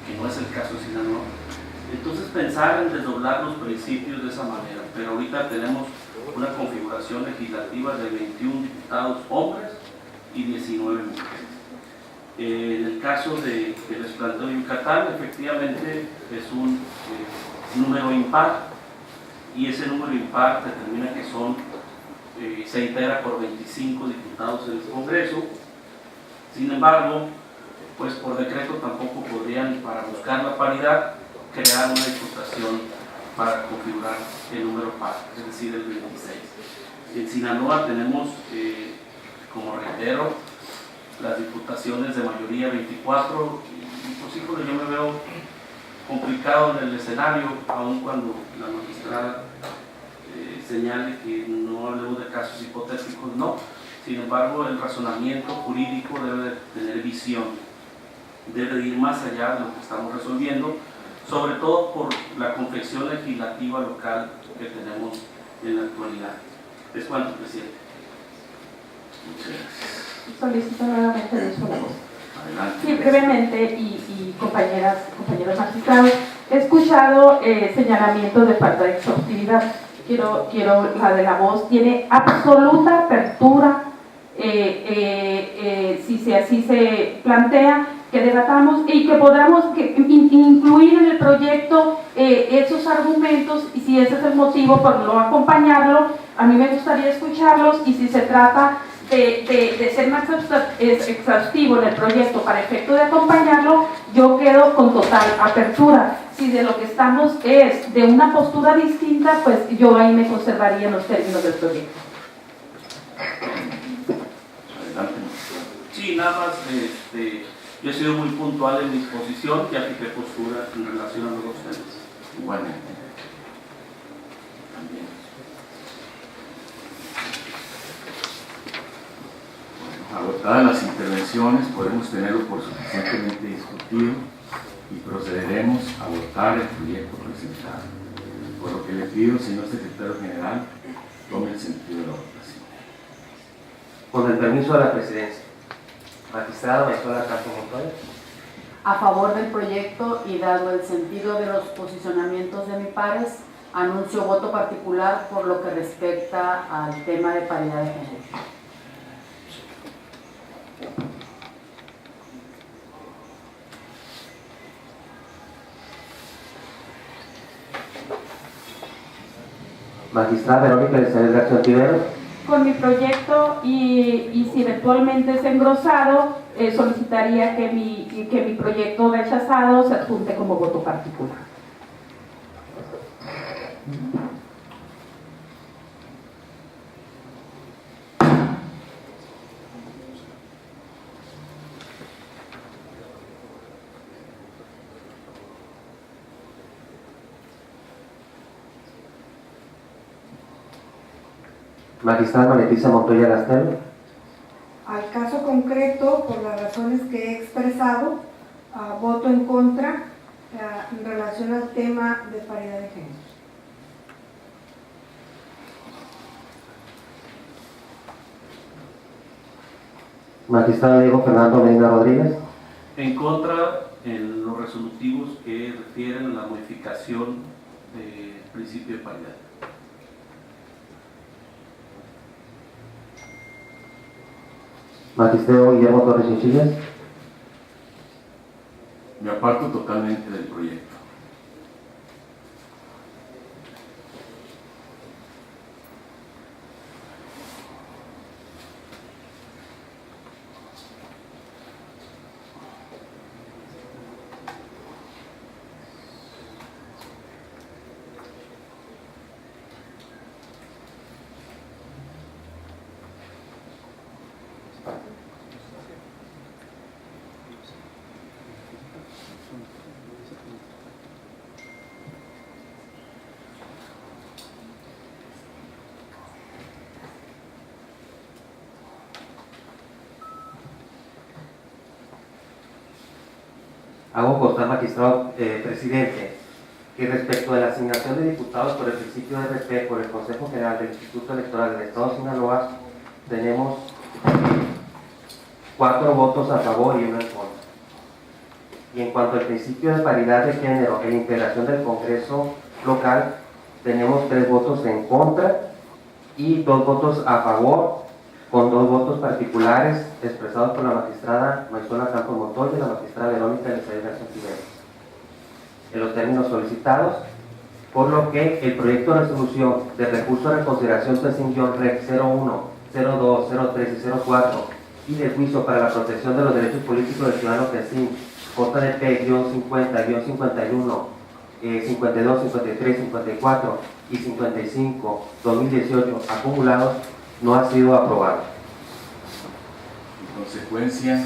Speaker 5: que no es el caso de Sinaloa, entonces pensar en desdoblar los principios de esa manera. Pero ahorita tenemos una configuración legislativa de 21 diputados hombres y 19 mujeres. En el caso que les planteo Yucatán, efectivamente es un número impar, y ese número impar determina que se integra por 25 diputados en el Congreso. Sin embargo, pues por decreto tampoco podrían, para buscar la paridad, crear una diputación para configurar el número par, es decir, el 26. En Sinaloa tenemos, como reitero, las diputaciones de mayoría 24, y pues híjole, yo me veo complicado en el escenario, aun cuando la magistrada señale que no hablemos de casos hipotéticos, no. Sin embargo, el razonamiento jurídico debe de tener visión, debe de ir más allá de lo que estamos resolviendo, sobre todo por la confección legislativa local que tenemos en la actualidad. Es cuanto, presidente.
Speaker 1: Muchas gracias.
Speaker 3: Solicito nuevamente el uso de la voz.
Speaker 1: Adelante.
Speaker 3: Sí, brevemente, y compañeras, compañeros magistrados, he escuchado señalamientos de falta de exhaustividad. Quiero la de la voz, tiene absoluta apertura, si así se plantea, que debatamos y que podamos incluir en el proyecto esos argumentos, y si ese es el motivo por no acompañarlo, a mí me gustaría escucharlos, y si se trata de ser más exhaustivo en el proyecto para efecto de acompañarlo, yo quedo con total apertura. si de lo que estamos es de una postura distinta, pues yo ahí me conservaría en los términos del proyecto.
Speaker 1: Adelante.
Speaker 5: Sí, nada más, yo he sido muy puntual en mi exposición, ya fijé postura en relación a los dos temas.
Speaker 1: Igualmente. También. Bueno, agotadas las intervenciones, podemos tenerlo por suficientemente discutido y procederemos a votar el proyecto presentado. Por lo que le pido, señor secretario general, tome el sentido de la votación.
Speaker 2: Con el permiso de la presidencia. Magistrado Maisola Campos Montoya.
Speaker 6: A favor del proyecto y dado el sentido de los posicionamientos de mis pares, anuncio voto particular por lo que respecta al tema de paridad de género.
Speaker 2: Magistrada Verónica Elizabeth García Tivero.
Speaker 3: Con mi proyecto y si eventualmente es engrosado, solicitaría que mi proyecto rechazado se adjunte como voto particular.
Speaker 2: Magistrada María Montoya Gastelum.
Speaker 7: Al caso concreto, por las razones que he expresado, voto en contra en relación al tema de paridad de género.
Speaker 2: Magistrado Diego Fernando Medina Rodríguez.
Speaker 5: En contra en los resolutivos que refieren a la modificación del principio de paridad.
Speaker 2: Magistrado Guillermo Torres Chinchillas.
Speaker 1: Me aparto totalmente del proyecto.
Speaker 2: Hago constar, magistrado presidente, que respecto de la asignación de diputados por el principio de respeto por el Consejo General del Instituto Electoral del Estado de Sinaloa, tenemos 4 votos a favor y 1 en contra. Y en cuanto al principio de paridad de género e integración del Congreso local, tenemos 3 votos en contra y 2 votos a favor, con 2 votos particulares expresados por la magistrada Maisola Campos Montoya y la magistrada Verónica Elizabeth García Tivero, en los términos solicitados, por lo que el proyecto de resolución de recurso de reconsideración TESIN-REC 01, 02, 03 y 04 y de juicio para la protección de los derechos políticos del ciudadano TESIN JDP-50-51, 52, 53, 54 y 55, 2018 acumulados, no ha sido aprobado.
Speaker 1: En consecuencia,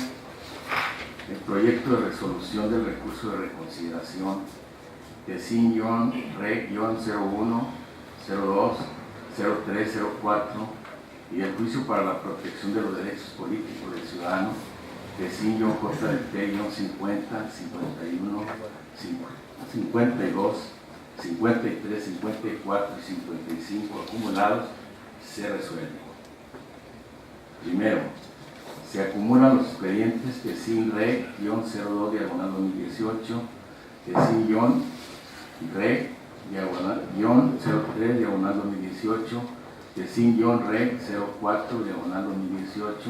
Speaker 1: el proyecto de resolución del recurso de reconsideración de TESIN-REC-01, 02, 03, 04 y el juicio para la protección de los derechos políticos del ciudadano TESIN-JDP-50, 51, 52, 53, 54 y 55 acumulados se resuelve. Primero, se acumulan los expedientes TESIN-REC-02-2018, TESIN-REC-03-2018, TESIN-REC-04-2018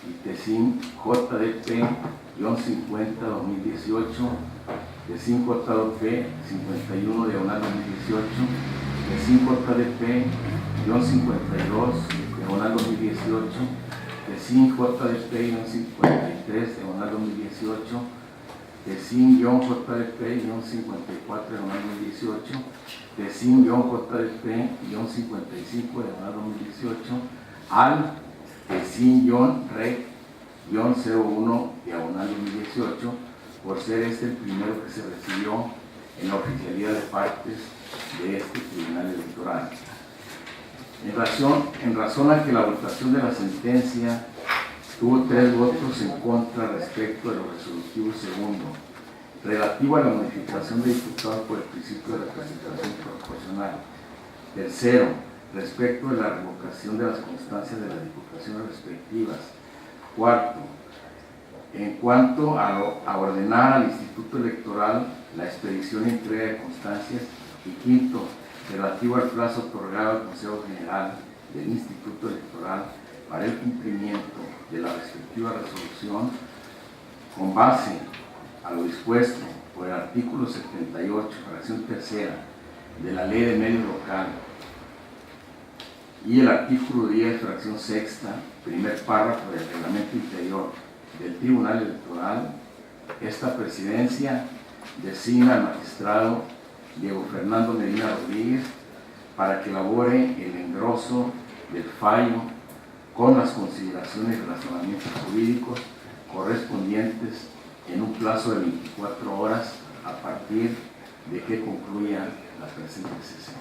Speaker 1: y TESIN-JDP-50-2018, TESIN-JDP-51-2018, TESIN-JDP-52-2018, TESIN-JDP-53-2018, TESIN-JLP-54-2018, TESIN-JLP-55-2018, al TESIN-REC-01-2018, por ser este el primero que se recibió en la oficialía de partes de este Tribunal Electoral. En razón a que la votación de la sentencia tuvo 3 votos en contra respecto de lo resolutivo segundo, relativo a la modificación de diputados por el principio de representación proporcional. Tercero, respecto de la revocación de las constancias de las diputaciones respectivas. Cuarto, en cuanto a ordenar al Instituto Electoral la expedición y entrega de constancias. Y quinto, relativo al plazo otorgado al Consejo General del Instituto Electoral para el cumplimiento de la respectiva resolución, con base a lo dispuesto por el artículo 78, fracción tercera de la Ley de Medio Local y el artículo 10, fracción sexta, primer párrafo del Reglamento Interior del Tribunal Electoral, esta presidencia designa al magistrado Diego Fernando Medina Rodríguez para que elabore el engroso del fallo con las consideraciones y razonamientos jurídicos correspondientes en un plazo de 24 horas a partir de que concluya la presente sesión.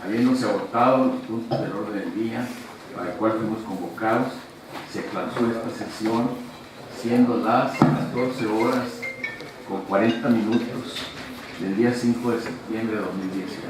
Speaker 1: Habiéndose agotado los puntos del orden del día para el cual fuimos convocados, se clausura esta sesión, siendo las 14 horas con 40 minutos del día 5 de septiembre de 2018.